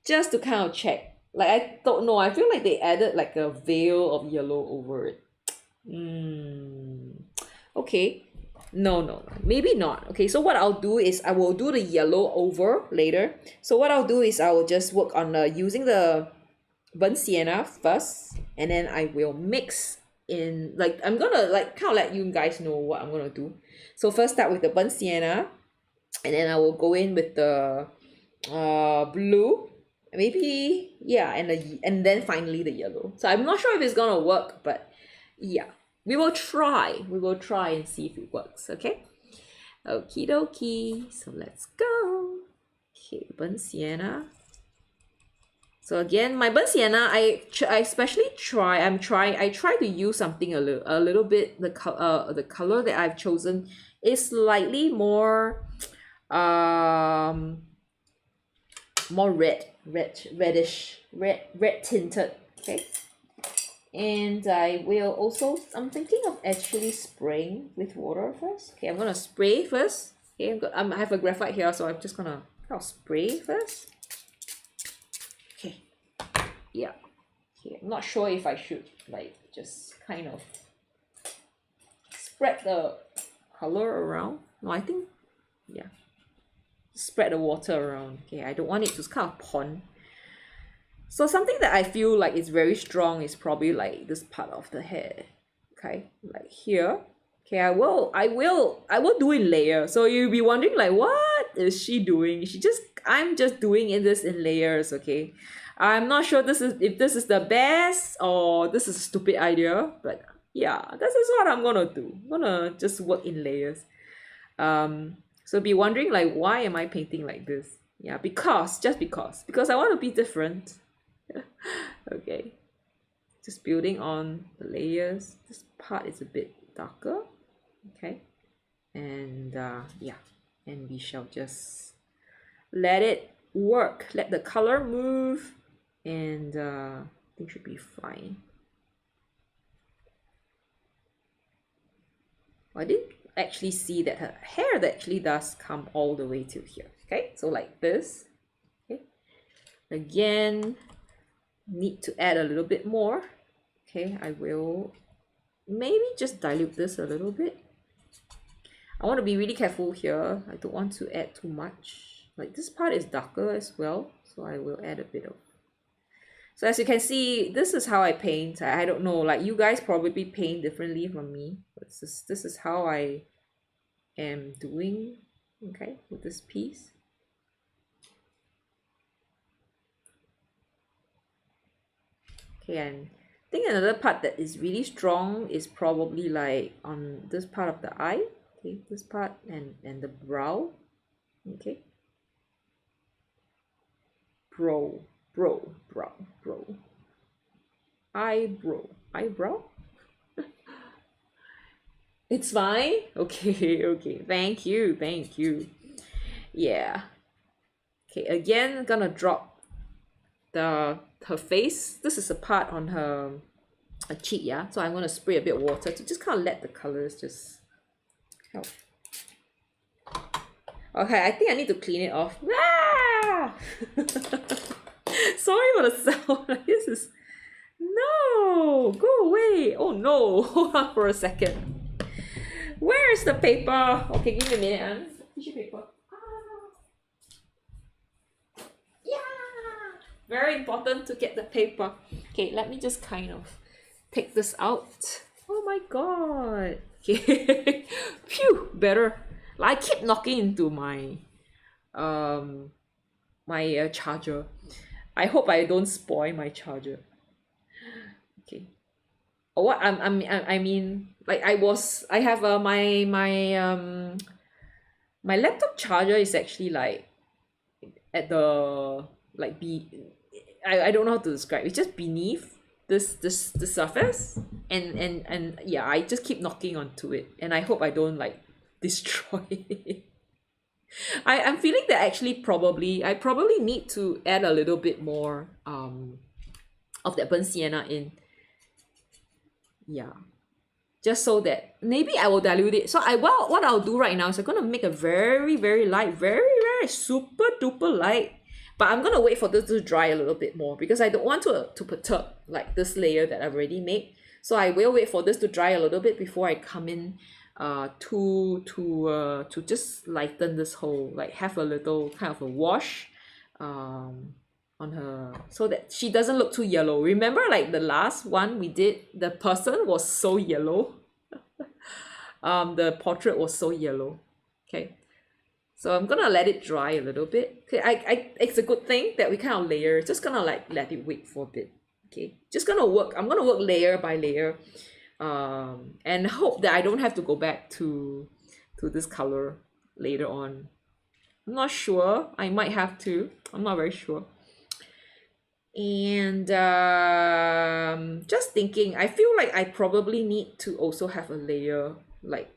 just to kind of check. Like, I don't know, I feel like they added like a veil of yellow over it. Okay, no, maybe not. Okay, so what I'll do is I will do the yellow over later. So what I'll do is I will just work on using the burnt sienna first, and then I will mix in, like, I'm gonna like kind of let you guys know what I'm gonna do. So first start with the burnt sienna, and then I will go in with the blue, maybe, yeah, and then finally the yellow. So I'm not sure if it's gonna work, but yeah, we will try and see if it works. Okay, Okie dokie. So let's go. Okay, burnt sienna. So again, my burnt sienna, I especially I try to use something a little bit, the color that I've chosen is slightly more more reddish, red tinted. Okay. And I will also, I'm thinking of actually spraying with water first. Okay, I'm gonna spray first. Okay, I have a graphite here, so I'm just gonna spray first. Okay, yeah. Okay, I'm not sure if I should like just kind of spread the color around. No, I think, yeah. Spread the water around. Okay, I don't want it to kind of pond. So something that I feel like is very strong is probably like this part of the hair. Okay, like here. Okay, I will do it layer. So you'll be wondering like, what is she doing? I'm just doing this in layers. Okay, I'm not sure if this is the best or this is a stupid idea, but yeah, this is what I'm gonna do. I'm gonna just work in layers. So be wondering like, why am I painting like this? Yeah, because I want to be different. Okay, just building on the layers. This part is a bit darker. Okay, and yeah, and we shall just let it work, let the color move, and I think should be fine. I didn't actually see that her hair actually does come all the way to here. Okay, so like this. Okay, again, need to add a little bit more. Okay, I will maybe just dilute this a little bit. I want to be really careful here. I don't want to add too much. Like this part is darker as well, so I will add a bit of. So as you can see, this is how I paint. I don't know, like you guys probably paint differently from me. This is how I am doing, okay, with this piece. Okay, and I think another part that is really strong is probably like on this part of the eye. Okay, this part and the brow. Okay, brow, eyebrow. It's fine. Okay, okay. Thank you. Yeah. Okay, again, gonna drop her face. This is a part on her cheek, yeah. So I'm gonna spray a bit of water to just kind of let the colors just help. Okay, I think I need to clean it off. Ah! Sorry for the sound. This is no, go away. Oh no, hold on for a second. Where is the paper? Okay, give me a minute. Tissue paper. Yeah, very important to get the paper. Okay, let me just kind of take this out. Oh my god. Okay. Phew, better. I keep knocking into my charger. I hope I don't spoil my charger. Okay. What I mean, like I have my laptop charger is actually like at the like I don't know how to describe. It's just beneath the surface, and yeah, I just keep knocking onto it, and I hope I don't like destroy it. I'm feeling that actually I probably need to add a little bit more of that burnt sienna in. Yeah, just so that maybe I will dilute it. So what I'll do right now is I'm gonna make a very light, very super duper light. But I'm gonna wait for this to dry a little bit more because I don't want to perturb like this layer that I've already made. So I will wait for this to dry a little bit before I come in to just lighten this whole, like have a little kind of a wash on her so that she doesn't look too yellow. Remember like the last one we did, the person was so yellow. The portrait was so yellow. Okay, so I'm gonna let it dry a little bit. Okay, it's a good thing that we kind of layer. Just gonna like let it wait for a bit. Okay, just gonna work. I'm gonna work layer by layer, and hope that I don't have to go back to this color later on. I'm not sure. I might have to. I'm not very sure. And just thinking, I feel like I probably need to also have a layer like,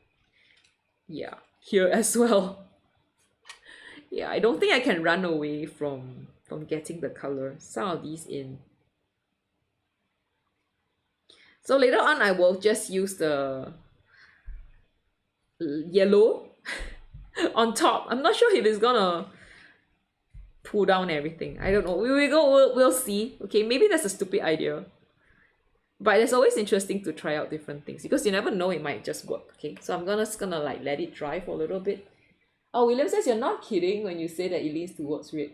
yeah, here as well. Yeah, I don't think I can run away from getting the color. Some of these in. So later on, I will just use the yellow on top. I'm not sure if it's gonna pull down everything. I don't know. We'll see. Okay, maybe that's a stupid idea. But it's always interesting to try out different things because you never know, it might just work. Okay, so I'm just gonna like let it dry for a little bit. Oh, William says you're not kidding when you say that it leans towards red.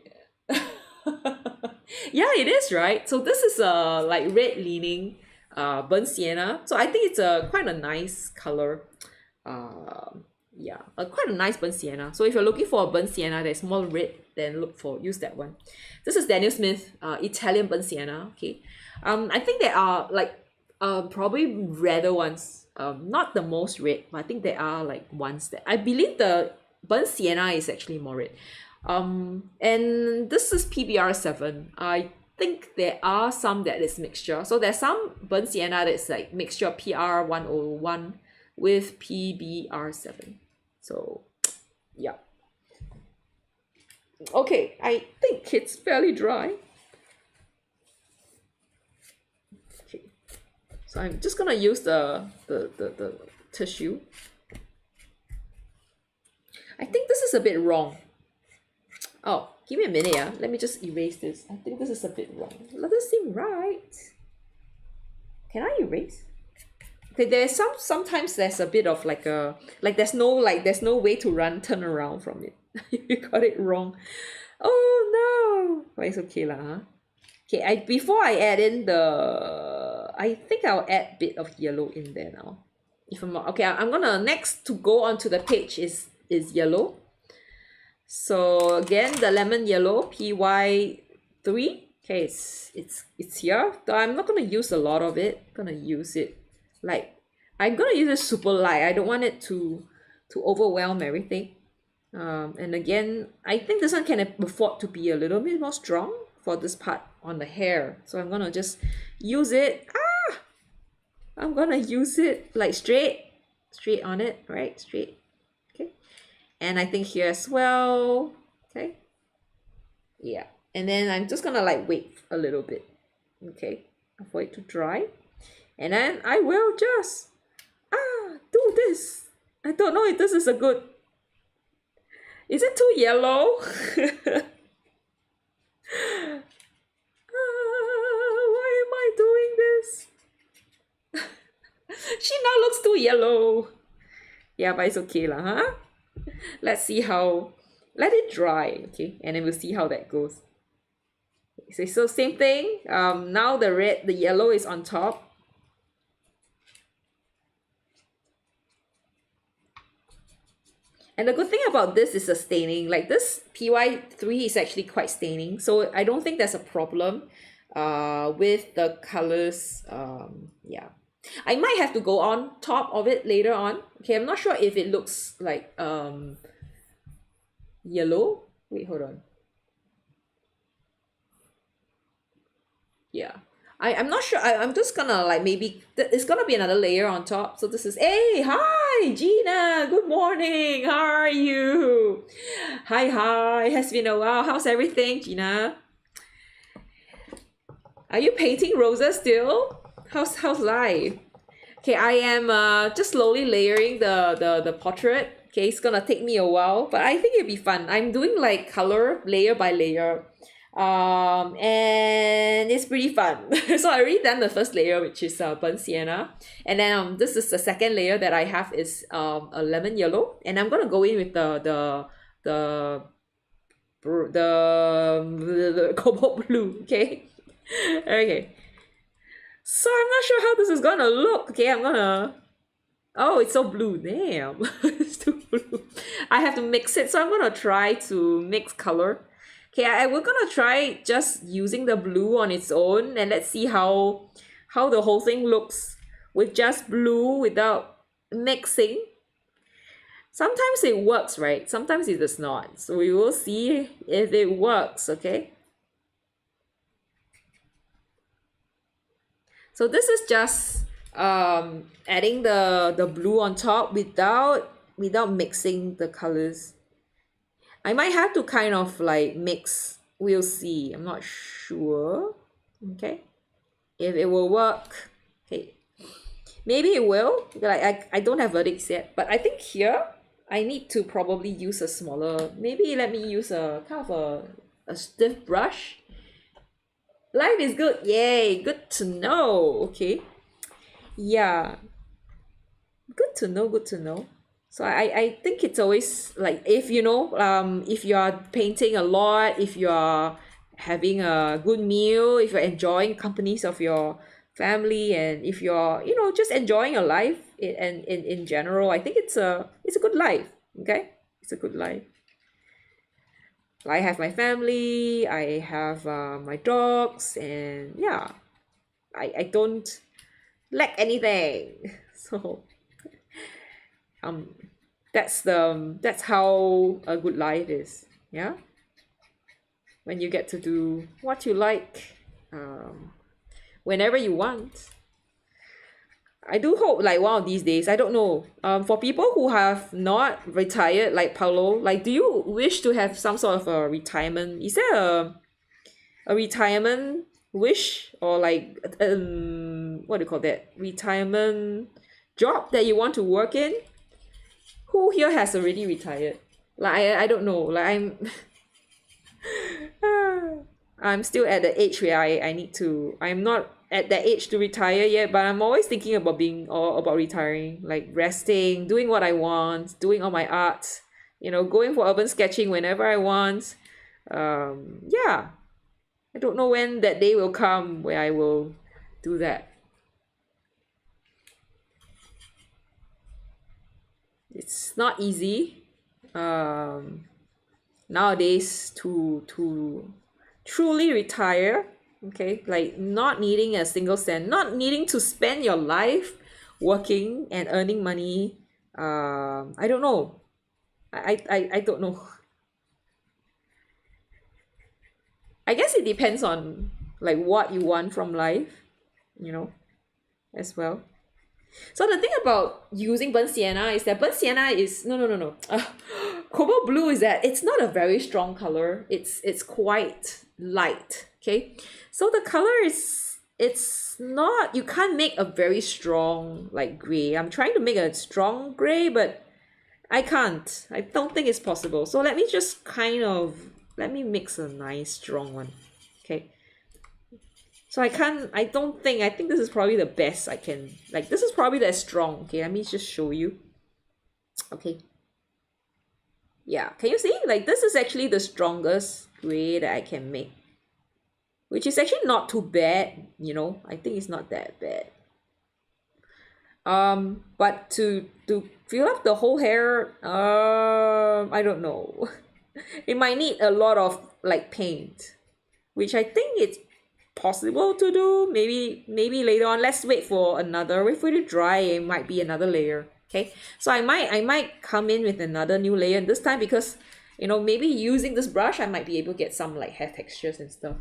Yeah, it is, right? So this is a like red leaning burnt sienna. So I think it's a quite a nice color. Yeah, quite a nice burnt sienna. So if you're looking for a burnt sienna that's more red, then use that one. This is Daniel Smith Italian burnt sienna. Okay, I think there are like probably redder ones. Not the most red, but I think there are like ones that I believe the burnt sienna is actually more red. And this is PBr7. I think there are some that is mixture. So there's some burnt sienna that's like mixture PR101 with PBr7. So yeah. Okay, I think it's fairly dry. Okay, so I'm just gonna use the tissue. I think this is a bit wrong. Oh, give me a minute, yeah. Let me just erase this. I think this is a bit wrong. It doesn't seem right. Can I erase? Okay, there's sometimes there's a bit of like a there's no way to turn around from it. You got it wrong. Oh no. But it's okay lah, huh? Okay, before I add in I think I'll add a bit of yellow in there now. If I'm not okay, I'm gonna next to go onto the page is yellow. So again, the lemon yellow PY3. Okay, it's here. So I'm not gonna use a lot of it. I'm gonna use it like I'm gonna use it super light. I don't want it to overwhelm everything. And again, I think this one can afford to be a little bit more strong for this part on the hair. So I'm gonna just use it. I'm gonna use it like straight on it, right? Straight. Okay. And I think here as well. Okay. Yeah. And then I'm just gonna like wait a little bit. Okay. For it to dry. And then I will just do this. I don't know if this is a good. Is it too yellow? Why am I doing this? She now looks too yellow. Yeah, but it's okay lah, huh? Let's see how. Let it dry, okay, and then we'll see how that goes. So same thing. Now the yellow is on top. And the good thing about this is the staining. Like this PY3 is actually quite staining. So I don't think there's a problem with the colors. Yeah. I might have to go on top of it later on. Okay, I'm not sure if it looks like yellow. Wait, hold on. Yeah. I'm not sure. I'm just gonna like maybe it's gonna be another layer on top. So this is hi Gina, good morning, how are you? Hi, has been a while. How's everything, Gina? Are you painting roses still? How's life? Okay, I am just slowly layering the portrait. Okay, it's gonna take me a while, but I think it'll be fun. I'm doing like color layer by layer. And it's pretty fun. So I already done the first layer, which is burnt sienna, and then this is the second layer that I have is a lemon yellow, and I'm gonna go in with the cobalt blue. Okay. Okay, so I'm not sure how this is gonna look. Okay, oh, it's so blue. Damn. It's too blue. I have to mix it, so I'm gonna try to mix color. Okay, we're gonna try just using the blue on its own, and let's see how the whole thing looks with just blue without mixing. Sometimes it works, right? Sometimes it does not. So we will see if it works, okay? So this is just adding the blue on top without mixing the colors. I might have to kind of like mix. We'll see. I'm not sure. Okay. If it will work. Okay. Maybe it will. Like I don't have verdicts yet. But I think here I need to probably use a smaller. Maybe let me use a kind of a stiff brush. Life is good. Yay. Good to know. Okay. Yeah. Good to know. Good to know. So I think it's always like if you know if you are painting a lot, if you are having a good meal, if you're enjoying companies of your family, and if you're just enjoying your life and in general, I think it's a good life. Okay, it's a good life. I have my family, I have my dogs, and yeah, I don't lack anything. So um that's how a good life is. Yeah, when you get to do what you like whenever you want. I do hope like one of these days, I don't know, for people who have not retired like Paulo, like do you wish to have some sort of a retirement? Is there a retirement wish, or like what do you call that, retirement job that you want to work in? Who here has already retired? Like I don't know. Like I'm still at the age where I need to. I'm not at that age to retire yet, but I'm always thinking about being or about retiring, like resting, doing what I want, doing all my art, going for urban sketching whenever I want. Yeah. I don't know when that day will come where I will do that. It's not easy nowadays to truly retire. Okay, like not needing a single cent, not needing to spend your life working and earning money. I don't know. I don't know. I guess it depends on like what you want from life, you know, as well. So the thing about using burnt sienna is that burnt sienna is no. Cobalt blue is that it's not a very strong color. It's quite light. Okay, so the color is it's not, you can't make a very strong like gray. I'm trying to make a strong gray, but I can't. I don't think it's possible. So let me just let me mix a nice strong one. Okay. So I don't think, I think this is probably the best I can, like this is probably that strong. Okay, let me just show you. Okay. Yeah, can you see? Like this is actually the strongest gray that I can make. Which is actually not too bad, I think it's not that bad. But to fill up the whole hair, I don't know. It might need a lot of like paint, which I think it's possible to do. Maybe later on. Let's wait for it to dry. It might be another layer. Okay, so I might come in with another new layer, and this time because maybe using this brush I might be able to get some like hair textures and stuff.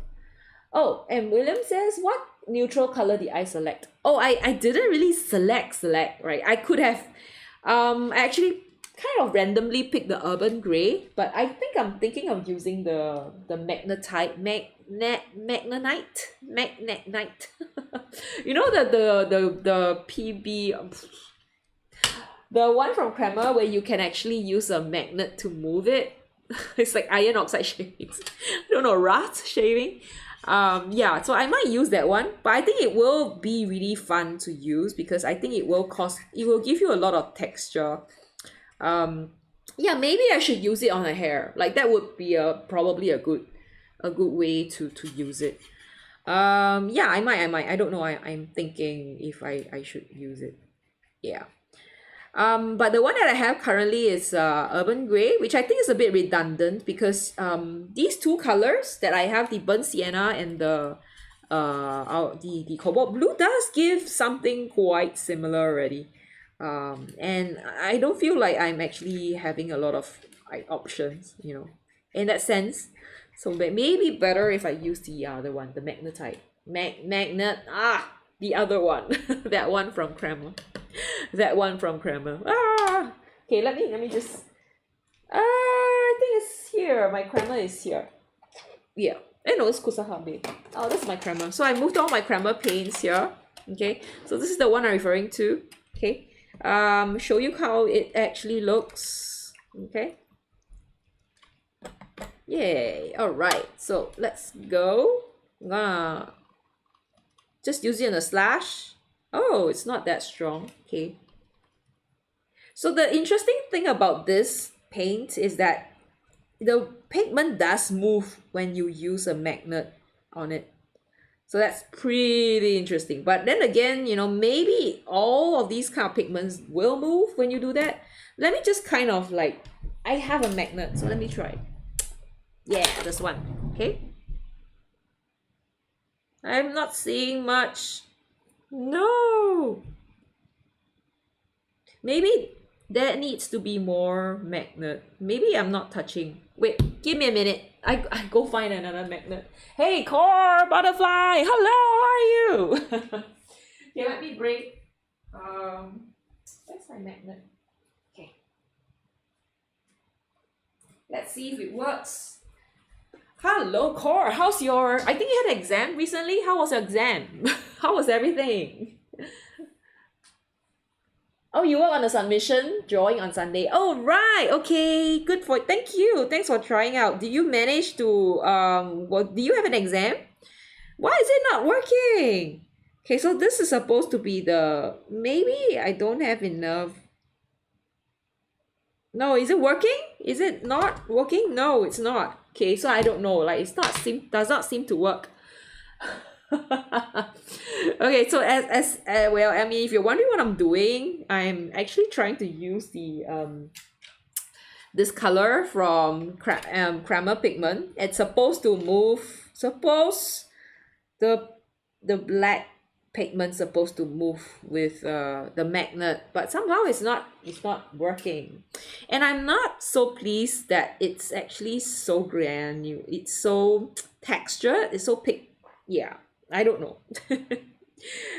Oh, and William says, what neutral color did I select? Oh, I didn't really select, right? I could have I actually kind of randomly picked the urban gray, but I think I'm thinking of using the magnetite magnetite. The PB, the one from Crema where you can actually use a magnet to move it. It's like iron oxide shavings. I don't know, rat shaving. Yeah, so I might use that one, but I think it will be really fun to use because I think it will give you a lot of texture. Yeah, maybe I should use it on her hair. Like that would be probably a good way to use it. Yeah, I might. I don't know. I'm thinking if I should use it. Yeah. But the one that I have currently is urban gray, which I think is a bit redundant because these two colors that I have, the burnt sienna and the cobalt blue, does give something quite similar already. And I don't feel like I'm actually having a lot of like options, you know, in that sense. So maybe better if I use the other one, the magnetite. The other one. That one from Kramer. That one from Kramer. Okay, let me just I think it's here. My Kramer is here. Yeah. No, it's Kusahabe. Oh, this is my Kramer. So I moved all my Kramer paints here. Okay. So this is the one I'm referring to. Okay. Show you how it actually looks. Okay. Yay. Alright. So let's go. I'm gonna just use it in a slash. Oh, it's not that strong. Okay. So the interesting thing about this paint is that the pigment does move when you use a magnet on it. So that's pretty interesting. But then again, you know, maybe all of these kind of pigments will move when you do that. Let me just kind of like, I have a magnet, so let me try. Yeah, this one. Okay. I'm not seeing much. No. Maybe there needs to be more magnet. Maybe I'm not touching. Wait, give me a minute. I go find another magnet. Hey, core butterfly. Hello, how are you? Okay, let me break. Where's my magnet? Okay. Let's see if it works. Hello, core. How's your? I think you had an exam recently. How was your exam? How was everything? Oh, you work on a submission drawing on Sunday. Oh, right. Okay. Good for thank you. Thanks for trying out. Did you manage to do you have an exam? Why is it not working? Okay, so this is supposed to be the maybe I don't have enough. No, is it working? Is it not working? No, it's not. Okay, so I don't know. Like it's not does not seem to work. Okay, so well, I mean, if you're wondering what I'm doing, I'm actually trying to use the this color from Kramer pigment. It's supposed to move. The black pigment supposed to move with the magnet, but somehow it's not working, and I'm not so pleased that it's actually so granular. It's so textured. It's so yeah. I don't know.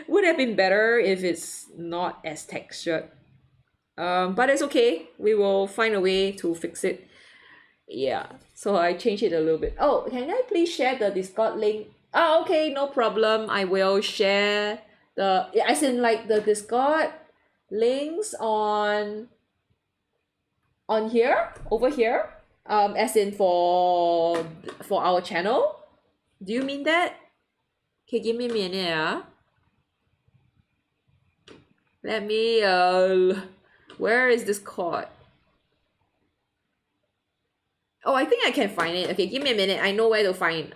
Would have been better if it's not as textured. But it's okay. We will find a way to fix it. Yeah. So I changed it a little bit. Oh, can I please share the Discord link? Oh, okay, no problem. I will share as in like the Discord links on here, over here. As in for our channel. Do you mean that? Okay, give me a minute. Let me where is this cord? Oh, I think I can find it. Okay, give me a minute. I know where to find.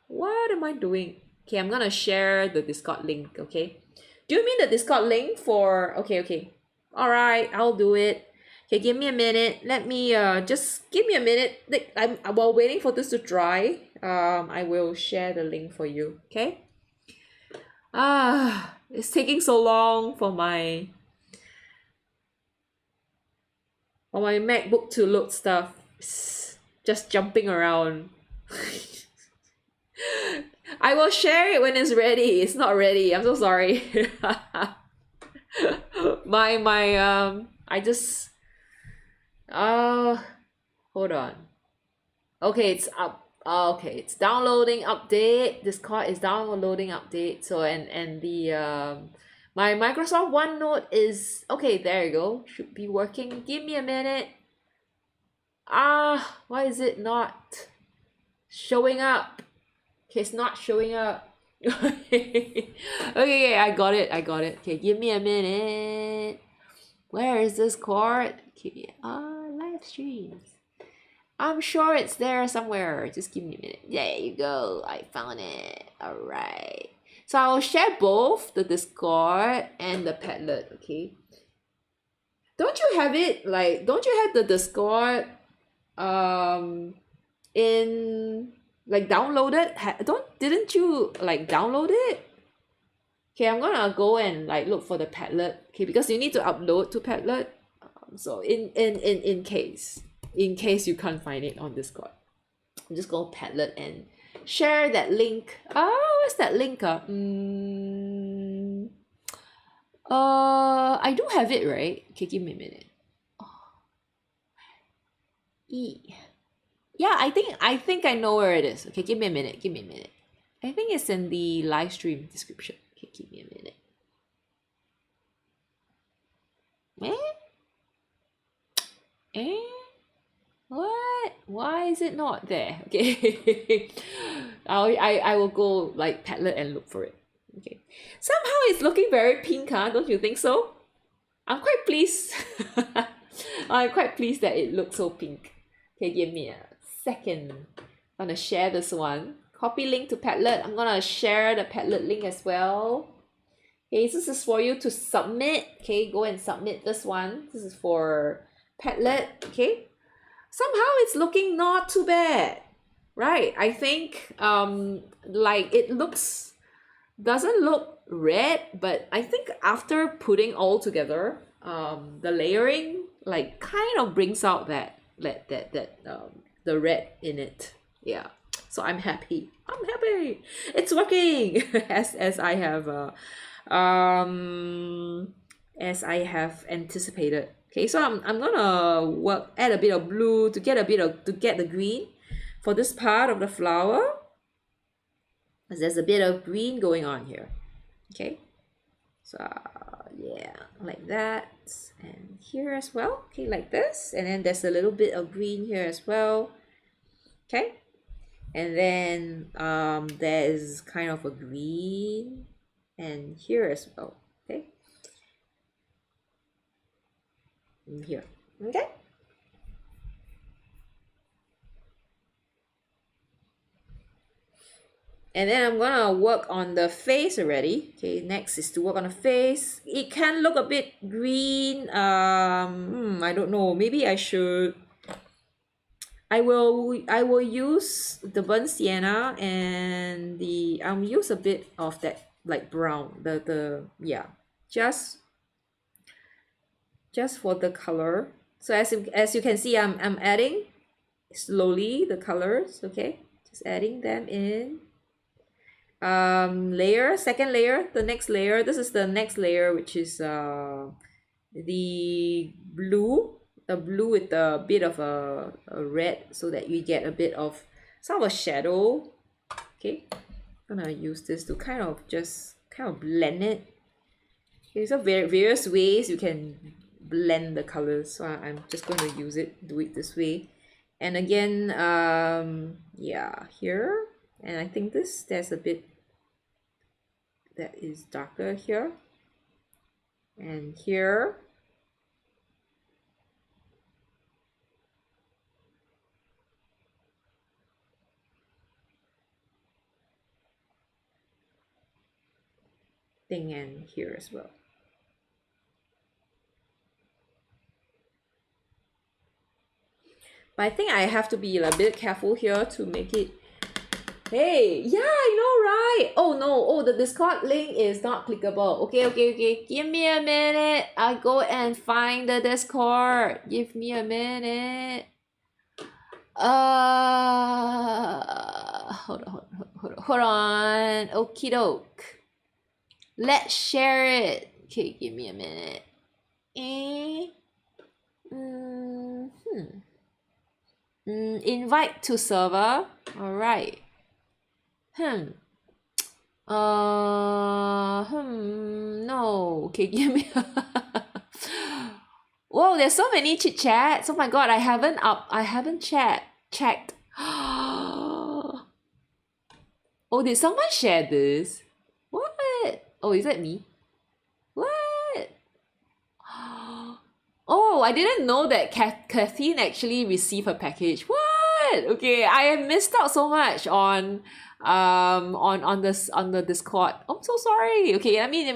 What am I doing? Okay, I'm gonna share the Discord link. Okay, do you mean the Discord link for? Okay. All right, I'll do it. Okay, give me a minute. Let me just give me a minute. I'm while waiting for this to dry. I will share the link for you. Okay. It's taking so long for my MacBook to load stuff. It's just jumping around. I will share it when it's ready. It's not ready. I'm so sorry. I just hold on. Okay, it's up. Okay, it's downloading update. Discord is downloading update. So and the my Microsoft OneNote is okay. There you go. Should be working. Give me a minute. Why is it not showing up? Okay, it's not showing up. Okay, I got it. Okay, give me a minute. Where is this cord? Okay, live streams. I'm sure it's there somewhere. Just give me a minute. There you go. I found it. All right. So I'll share both the Discord and the Padlet. Okay. Don't you have it like? Don't you have the Discord? In like downloaded? Didn't you like download it? Okay, I'm gonna go and like look for the Padlet. Okay, because you need to upload to Padlet. So in case you can't find it on Discord, I'm just go Padlet and share that link. What's that link? I do have it, right? Okay, give me a minute. Yeah, I think I know where it is. Okay, give me a minute. Give me a minute. I think it's in the live stream description. Okay, give me a minute. What? Why is it not there? Okay. I will go like Padlet and look for it. Okay. Somehow it's looking very pink, huh? Don't you think so? I'm quite pleased. I'm quite pleased that it looks so pink. Okay, give me a second. I'm gonna share this one. Copy link to Padlet. I'm gonna share the Padlet link as well. Okay, this is for you to submit. Okay, go and submit this one. This is for Padlet. Okay. Somehow it's looking not too bad, right? I think like it doesn't look red, but I think after putting all together, the layering like kind of brings out that the red in it. Yeah, so I'm happy. It's working as I have anticipated. Okay, so I'm gonna add a bit of blue to get the green for this part of the flower. There's a bit of green going on here. Okay, so yeah, like that, and here as well. Okay, like this, and then there's a little bit of green here as well. Okay, and then there's kind of a green and here as well. Okay, and here. Okay, and then I'm gonna work on the face already. Okay, next is to work on the face. It can look a bit green. I don't know, maybe I will use the burnt sienna and I'll use a bit of that like brown, yeah, just for the color. So as you can see, I'm adding slowly the colors. Okay, just adding them in. Second layer, the next layer. This is the next layer, which is the blue with a bit of a red, so that you get a bit of some of a shadow. Okay, I'm gonna use this to kind of blend it. Okay, so various ways you can blend the colors, so I'm just going to do it this way. And again, yeah, here, and I think there's a bit that is darker here and here. Thing and here as well. But I think I have to be a bit careful here to make it. Hey, yeah, I know, right? Oh no, oh, the Discord link is not clickable. Okay. Give me a minute. I'll go and find the Discord. Give me a minute. Hold on. Okie doke. Let's share it. Okay, give me a minute. Invite to server. All right. No. Okay, give me. Whoa, there's so many chit chats. Oh my god, I haven't checked. Oh, did someone share this? What? Oh, is that me? What? Oh, I didn't know that Kathleen actually received her package. What? Okay, I have missed out so much on the Discord. I'm so sorry. Okay, let me let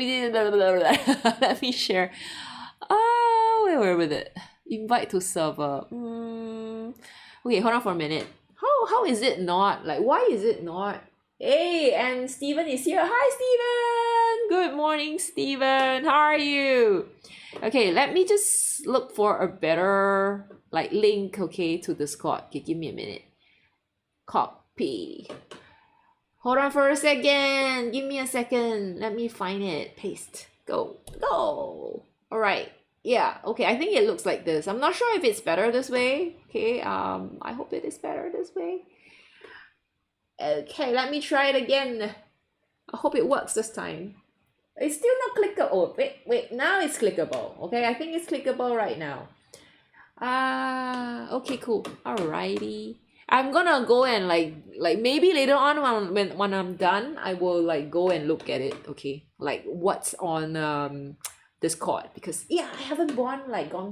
me share. Where were with it? Invite to server. Okay, hold on for a minute. How is it not? Like, why is it not? Hey, and Steven is here. Hi, Steven! Good morning, Steven. How are you? Okay, let me just look for a better like link, okay, to Discord. Okay, give me a minute. Copy. Hold on for a second. Give me a second. Let me find it. Paste. Go. Go. All right. Yeah. Okay. I think it looks like this. I'm not sure if it's better this way. Okay. I hope it is better this way. Okay. Let me try it again. I hope it works this time. It's still not clickable. Oh, wait. Now it's clickable. Okay. I think it's clickable right now. Okay. Cool. Alrighty. I'm gonna go and like maybe later on when I'm done, I will like go and look at it, okay? Like what's on Discord, because yeah, I haven't gone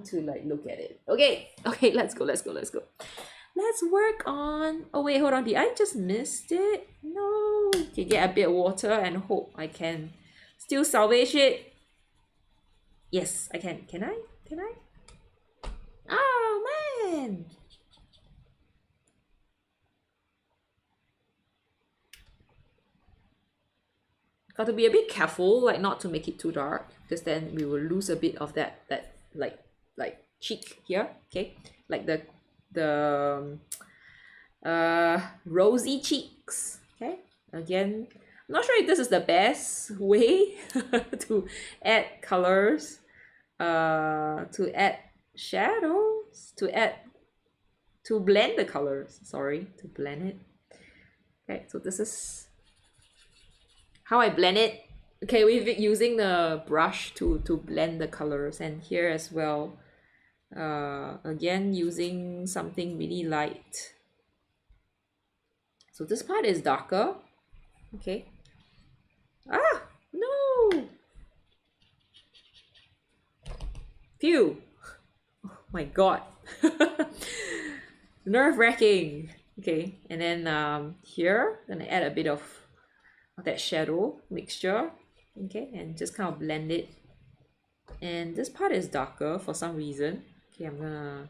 to like look at it. Okay, let's go. Let's work on. Oh wait, hold on. Did I just missed it? No. Okay, get a bit of water and hope I can still salvage it. Yes, I can. Can I? Oh man. Got to be a bit careful, like not to make it too dark, because then we will lose a bit of that like cheek here, okay? Like the rosy cheeks, okay? Again, I'm not sure if this is the best way to add colors, to add shadows, to blend the colors. Sorry, to blend it. Okay, so this is how I blend it. Okay, we're using the brush to blend the colors, and here as well. Again, using something really light. So this part is darker. Okay. Ah, no. Phew. Oh my God. Nerve-wracking. Okay, and then here, gonna add a bit of that shadow mixture, okay, and just kind of blend it. And this part is darker for some reason. Okay, I'm gonna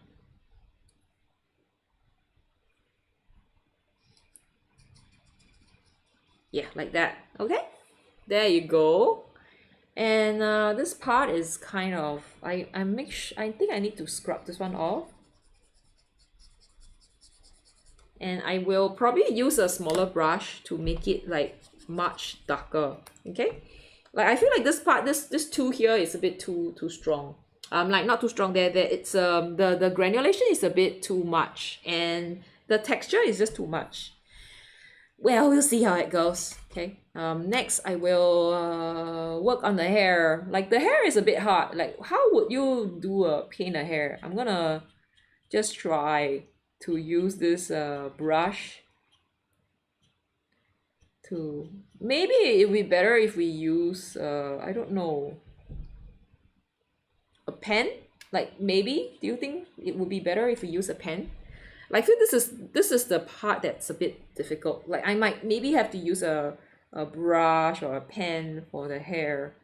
yeah, like that. Okay, there you go. And this part is kind of I think I need to scrub this one off, and I will probably use a smaller brush to make it like much darker. Okay, like I feel like this part, this tool here is a bit too strong. Like not too strong. There it's the granulation is a bit too much, and the texture is just too much. Well, we'll see how it goes. Okay. Next I will work on the hair. Like the hair is a bit hard. Like how would you do a paint a hair? I'm gonna just try to use this brush to, maybe it would be better if we use I don't know, a pen. Like maybe, do you think it would be better if we use a pen? Like I feel this is the part that's a bit difficult. Like I might maybe have to use a brush or a pen for the hair.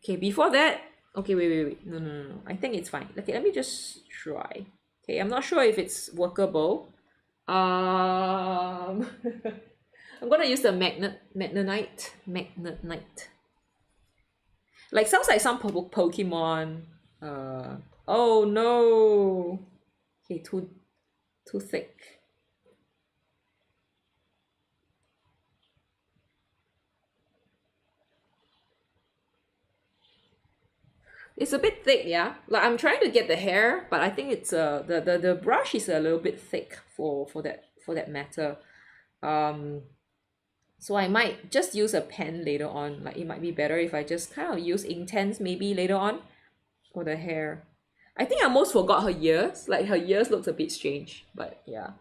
Okay, before that, okay, wait. No. I think it's fine. Okay, let me just try. Okay, I'm not sure if it's workable. I'm gonna use the magnet. Like sounds like some Pokemon. Oh no. Okay, too thick. It's a bit thick, yeah. Like I'm trying to get the hair, but I think it's the brush is a little bit thick for that matter. So I might just use a pen later on. Like it might be better if I just kind of use Inktense maybe later on for the hair. I think I almost forgot her ears. Like her ears looks a bit strange, but yeah.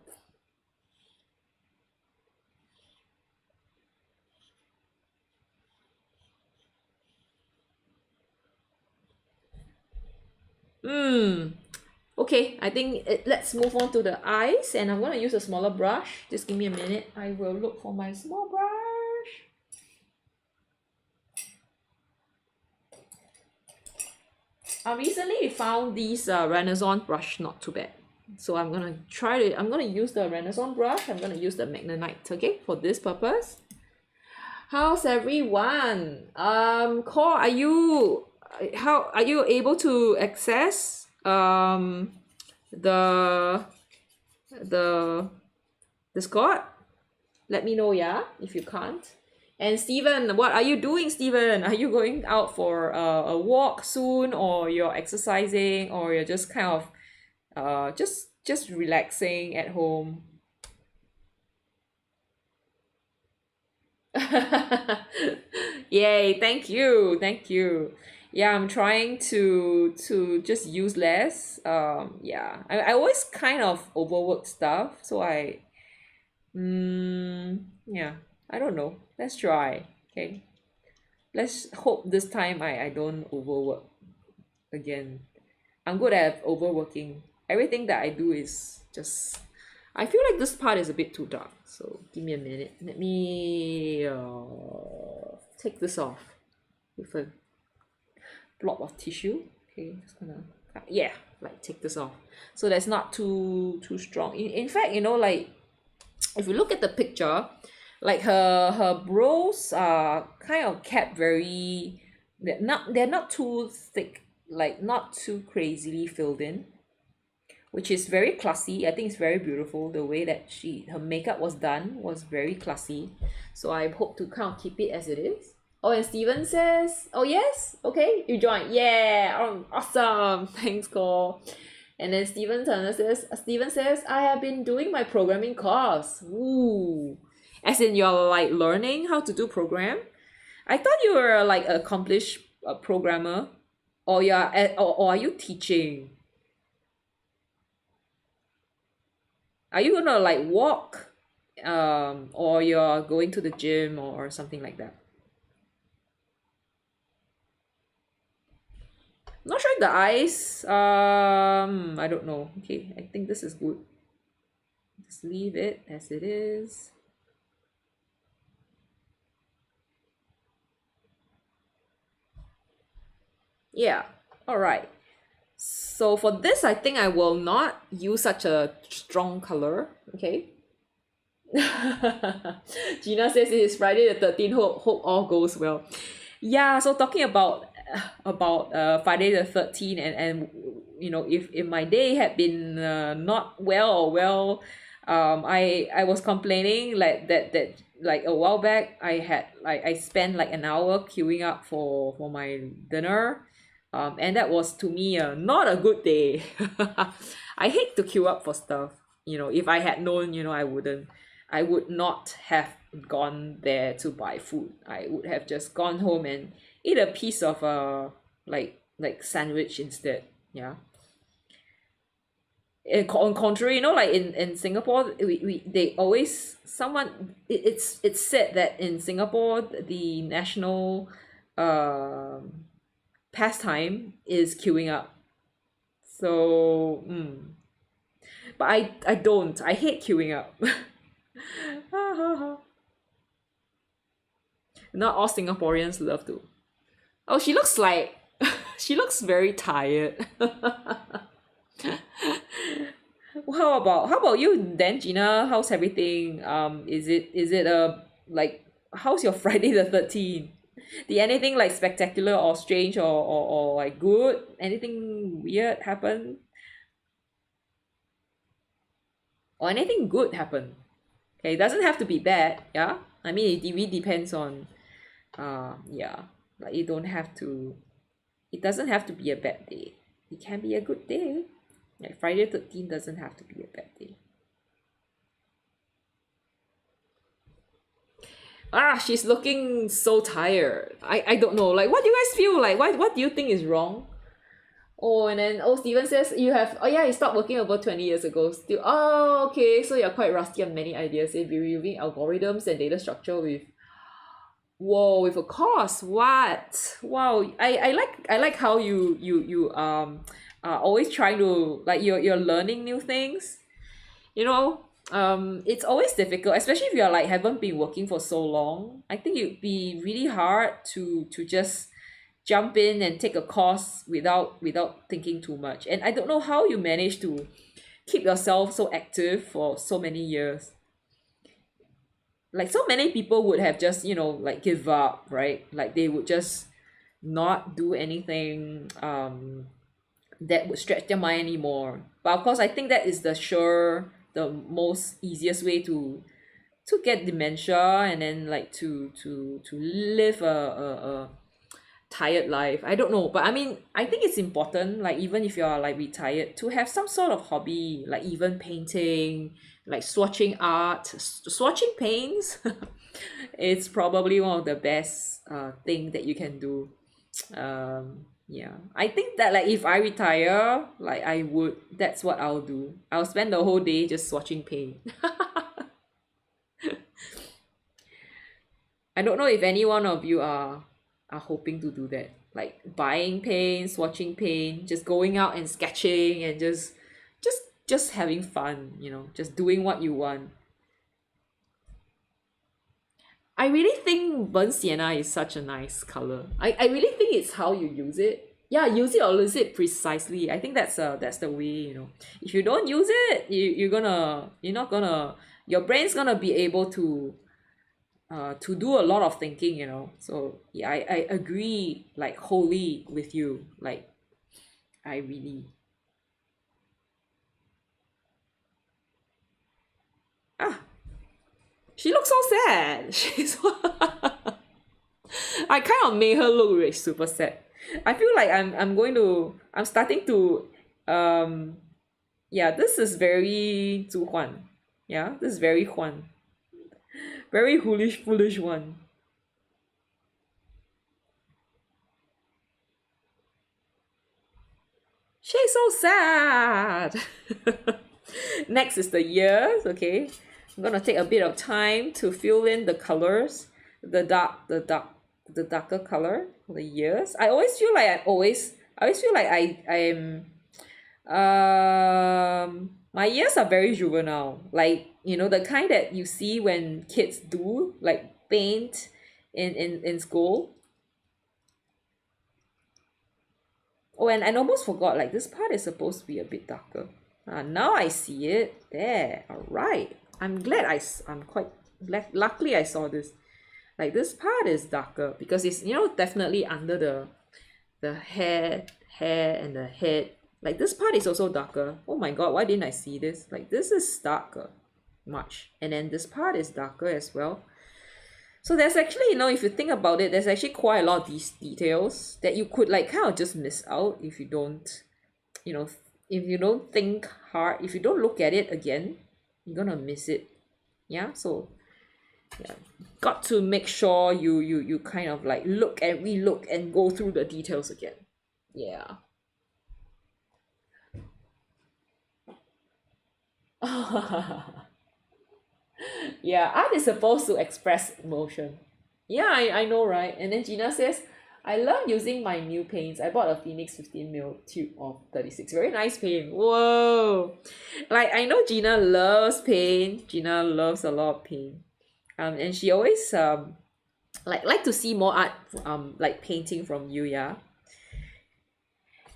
Okay, I think let's move on to the eyes, and I'm gonna use a smaller brush. Just give me a minute. I will look for my small brush. I recently found these Renaissance brush, not too bad. So I'm gonna use the Renaissance brush. I'm gonna use the Magnetite, okay, for this purpose. How's everyone? Core, how are you able to access the the Discord? Let me know, yeah, if you can't. And Steven, what are you doing, Steven? Are you going out for a walk soon, or you're exercising, or you're just kind of just relaxing at home? Yay, thank you, thank you. Yeah, I'm trying to just use less. Yeah, I always kind of overwork stuff, so yeah, I don't know. Let's try. Okay, let's hope this time I don't overwork again. I'm good at overworking. Everything that I do is just, I feel like this part is a bit too dark. So give me a minute. Let me take this off with a blob of tissue. Okay, just gonna, yeah, like take this off. So that's not too strong. In fact, you know, like if you look at the picture, like her brows are kind of kept very, they're not too thick, like not too crazily filled in, which is very classy. I think it's very beautiful. The way that her makeup was done was very classy. So I hope to kind of keep it as it is. Oh, and Steven says, oh yes, okay, you joined. Yeah, oh, awesome. Thanks, Cole. And then Steven says, I have been doing my programming course. Ooh. As in you're like learning how to do program? I thought you were like an accomplished programmer. Or or are you teaching? Are you gonna like walk? Or you're going to the gym or something like that? I'm not sure if the eyes, I don't know. Okay, I think this is good. Just leave it as it is. Yeah, all right. So for this, I think I will not use such a strong color. Okay. Gina says it is Friday the 13th. Hope all goes well. Yeah, so talking about Friday the 13th, and you know, if my day had been not well or well, I was complaining like that like a while back I spent like an hour queuing up for my dinner, and that was to me not a good day. I hate to queue up for stuff. You know, if I had known, you know, I would not have gone there to buy food. I would have just gone home and eat a piece of like sandwich instead. Yeah. And on contrary, you know, like in Singapore, we they always it's said that in Singapore the national pastime is queuing up. So but I don't. I hate queuing up. Not all Singaporeans love to. Oh, she looks like she looks very tired. How about you then, Gina? How's everything? Is it like how's your Friday the 13th? Did anything like spectacular or strange or like good? Anything weird happen? Or anything good happen? Okay, it doesn't have to be bad, yeah? I mean it really depends on yeah. Like you don't have to, it doesn't have to be a bad day. It can be a good day. Like Friday 13 doesn't have to be a bad day. She's looking so tired. I don't know. Like what do you guys feel like? What do you think is wrong? Oh, and then Steven says you have, oh yeah, you stopped working over 20 years ago. Still, oh okay, so you're quite rusty on many ideas. If you're using algorithms and data structure with, whoa, with a course. What? Wow. I like how you are always trying to, like, you're learning new things. You know, it's always difficult, especially if you're like haven't been working for so long. I think it'd be really hard to just jump in and take a course without thinking too much. And I don't know how you manage keep yourself so active for so many years. Like so many people would have just, you know, like give up, right? Like they would just not do anything that would stretch their mind anymore. But of course, I think that is the most easiest way to get dementia, and then like to live a tired life. I don't know, but I mean, I think it's important, like even if you're like retired, to have some sort of hobby, like even painting, like swatching art, swatching paints. It's probably one of the best thing that you can do. Yeah, I think that like if I retire, like I would, that's what I'll do. I'll spend the whole day just swatching paint. I don't know if any one of you are hoping to do that. Like buying paint, swatching paint, just going out and sketching and just having fun, you know, just doing what you want. I really think burnt sienna is such a nice color. I really think it's how you use it. Yeah, use it or lose it precisely. I think that's the way, you know. If you don't use it, you're not gonna, your brain's gonna be able to do a lot of thinking, you know. So yeah, I agree like wholly with you. Like I really, ah, she looks so sad. She's I kind of made her look really super sad. I feel like I'm starting to yeah, this is very 主观. Yeah, this is very 欢, very foolish one. She's so sad. Next is the ears. Okay, I'm gonna take a bit of time to fill in the colors, the darker color for the ears. I always feel like I always feel like I'm my ears are very juvenile, like, you know, the kind that you see when kids do like paint in school. Oh, and I almost forgot, like this part is supposed to be a bit darker. Now I see it. There. All right. I'm glad I'm quite luckily I saw this. Like this part is darker because it's, you know, definitely under the hair and the head. Like this part is also darker. Oh my god, why didn't I see this? Like this is darker much. And then this part is darker as well. So there's actually, you know, if you think about it, there's actually quite a lot of these details that you could like kind of just miss out if you don't, you know, if you don't think hard, if you don't look at it again, you're gonna miss it. Yeah, so yeah, got to make sure you kind of like look and relook and go through the details again. Yeah. Yeah, art is supposed to express emotion. Yeah, I know, right? And then Gina says, I love using my new paints. I bought a Phoenix 15 ml tube of 36. Very nice paint. Whoa. Like, I know Gina loves paint. Gina loves a lot of paint. And she always like to see more art, like painting from you, yeah.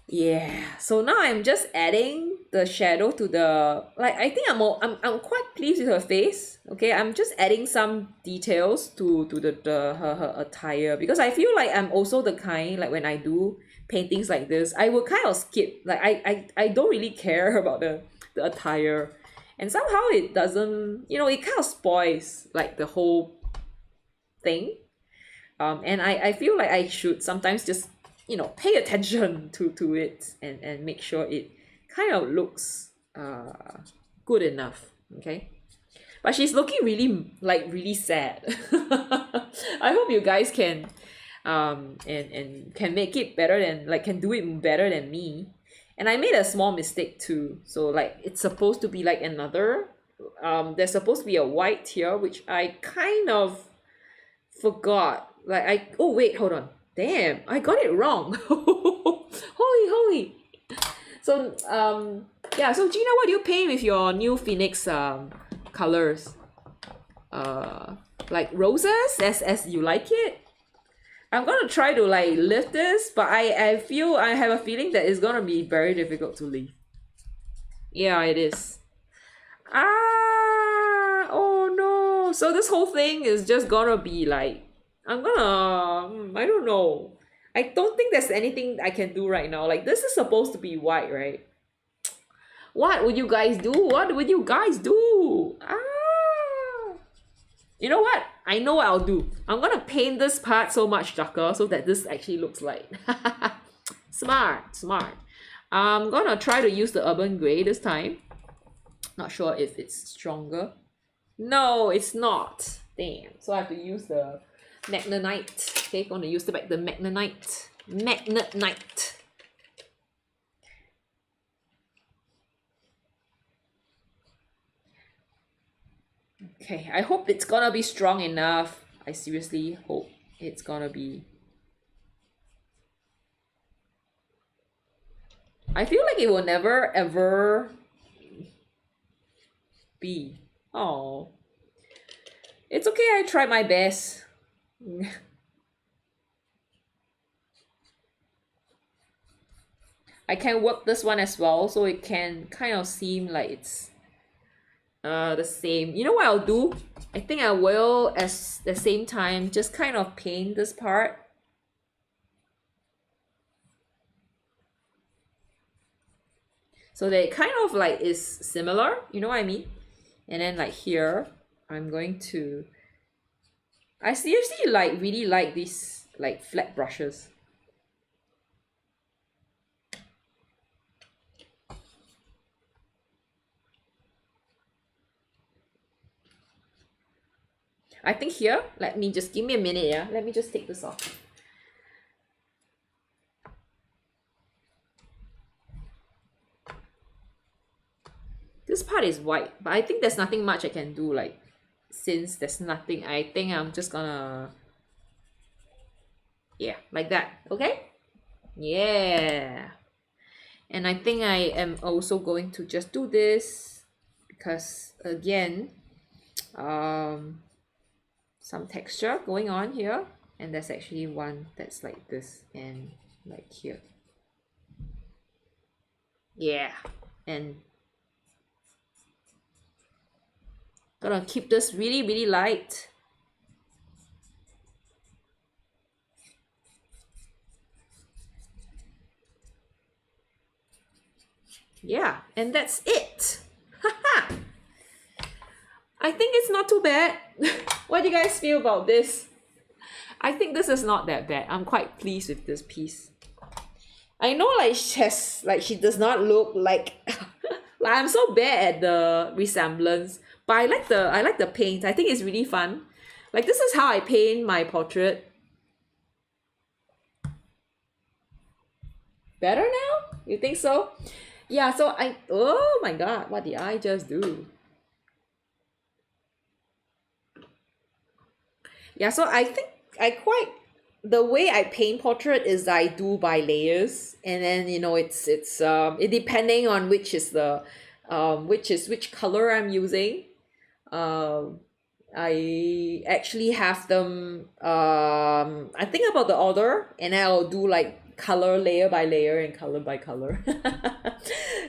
Yeah, so now I'm just adding the shadow to the, like, I think I'm quite pleased with her face. Okay, I'm just adding some details to her attire, because I feel like I'm also the kind, like when I do paintings like this, I will kind of skip, like I don't really care about the attire, and somehow it doesn't, you know, it kind of spoils like the whole thing. And I feel like I should sometimes just, you know, pay attention to it and make sure it kind of looks good enough. Okay, but she's looking really sad. I hope you guys can and can make it better than, like, can do it better than me. And I made a small mistake too, so like it's supposed to be like another, there's supposed to be a white here, which I kind of forgot. Like oh wait, hold on. Damn, I got it wrong. Holy. So yeah, so Gina, what do you paint with your new Phoenix colors? Like roses as you like it? I'm gonna try to like lift this, but I have a feeling that it's gonna be very difficult to leave. Yeah, it is. Ah, oh no. So this whole thing is just gonna be like, I don't know. I don't think there's anything I can do right now. Like, this is supposed to be white, right? What would you guys do? What would you guys do? Ah. You know what? I know what I'll do. I'm gonna paint this part so much darker so that this actually looks like. Smart, smart. I'm gonna try to use the urban gray this time. Not sure if it's stronger. No, it's not. Damn. So I have to use the Magnetite. Okay, gonna use the Magnetite. Magnetite. Okay, I hope it's gonna be strong enough. I seriously hope it's gonna be. I feel like it will never ever be. Oh, it's okay. I tried my best. I can work this one as well, so it can kind of seem like it's the same. You know what I'll do? I think I will at the same time just kind of paint this part. So that it kind of like is similar, you know what I mean? And then like here, I'm going to, I seriously like really like these like flat brushes. I think here, let me just give me a minute, yeah. Let me just take this off. This part is white, but I think there's nothing much I can do, like, since there's nothing, I think I'm just gonna, yeah, like that, okay? Yeah. And I think I am also going to just do this because again, some texture going on here, and there's actually one that's like this and like here. Yeah, and gonna keep this really light. Yeah, and that's it. Haha. I think it's not too bad. What do you guys feel about this? I think this is not that bad. I'm quite pleased with this piece. I know like she does not look like like I'm so bad at the resemblance, but I like the paint. I think it's really fun. Like, this is how I paint my portrait. Better now? You think so? Yeah, so oh my god, what did I just do? Yeah, so I think the way I paint portrait is I do by layers, and then you know it's it depending on which color I'm using. I actually have them I think about the order, and I'll do like color layer by layer and color by color.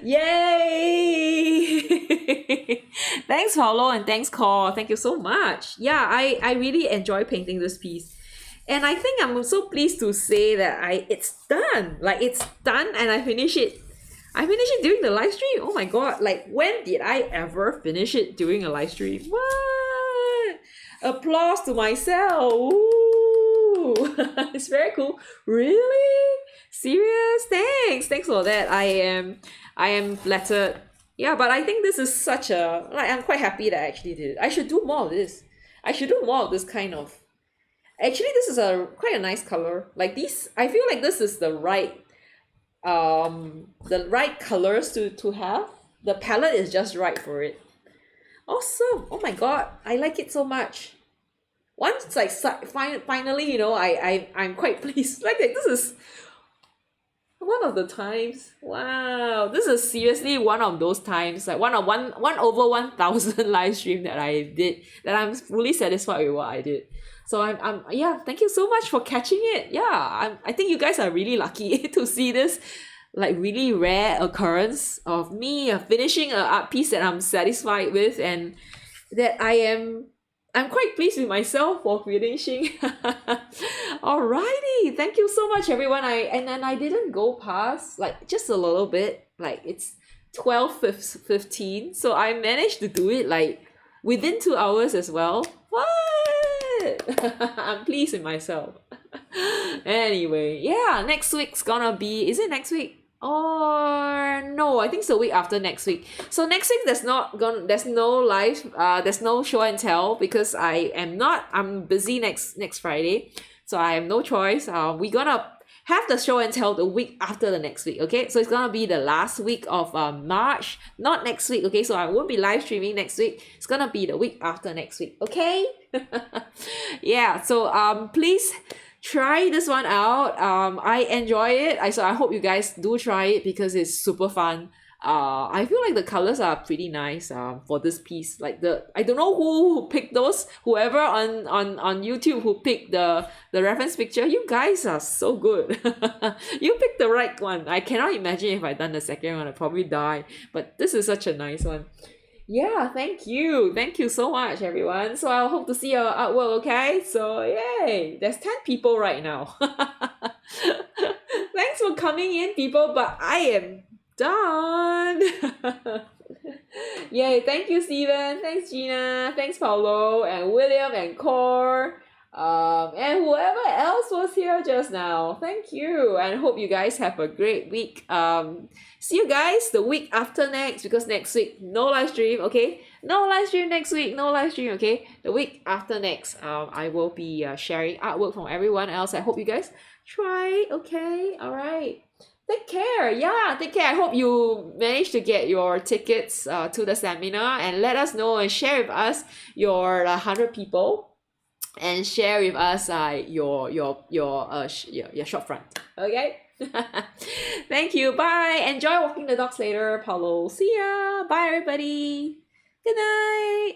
Yay! Thanks, Paulo, and thanks, Cor. Thank you so much. Yeah, I really enjoy painting this piece. And I think I'm so pleased to say that it's done. Like, it's done, and I finished it. I finished it during the live stream. Oh my god, like, when did I ever finish it during a live stream? What? Applause to myself. Ooh. It's very cool. Really? Serious? Thanks for that. I am flattered. Yeah, but I think this is such a, like, I'm quite happy that I actually did it. I should do more of this. I should do more of this kind of. Actually, this is quite a nice color. Like, these, I feel like this is the right colors to have. The palette is just right for it. Awesome. Oh my god, I like it so much. Once like finally, you know, I'm quite pleased. Like, this is one of the times. Wow, this is seriously one of those times, like one over 1,000 live stream that I did, that I'm fully satisfied with what I did. So I'm yeah, thank you so much for catching it. Yeah, I think you guys are really lucky to see this like really rare occurrence of me finishing an art piece that I'm satisfied with, and that I'm quite pleased with myself for finishing. Alrighty, thank you so much, everyone. And then I didn't go past like just a little bit, like it's 12:15, so I managed to do it like within 2 hours as well. What? I'm pleased with myself. Anyway, yeah, next week's gonna be, is it next week? Or no, I think it's the week after next week. So next week there's no live, there's no show and tell because I'm busy next Friday. So I have no choice. We're gonna have the show and tell the week after the next week, okay? So it's gonna be the last week of March, not next week, okay? So I won't be live streaming next week. It's gonna be the week after next week, okay? Yeah, so please try this one out. I enjoy it. So I hope you guys do try it because it's super fun. I feel like the colors are pretty nice for this piece. Like I don't know who picked those. Whoever on YouTube who picked the reference picture, you guys are so good. You picked the right one. I cannot imagine if I done the second one, I'd probably die. But this is such a nice one. Yeah, thank you so much, everyone. So I hope to see your artwork, okay? So yay, there's 10 people right now. Thanks for coming in, people, but I am done. Yay, thank you, Steven. Thanks, Gina. Thanks, Paulo and William and Core. And whoever else was here just now, thank you, and hope you guys have a great week. See you guys the week after next, because next week no live stream, okay? No live stream next week, no live stream, okay? The week after next, I will be sharing artwork from everyone else. I hope you guys try, okay? All right. Take care. Yeah, take care. I hope you managed to get your tickets to the seminar, and let us know and share with us your 100 people. And share with us your shop front, okay? Thank you. Bye. Enjoy walking the dogs later, Paulo. See ya. Bye, everybody. Good night.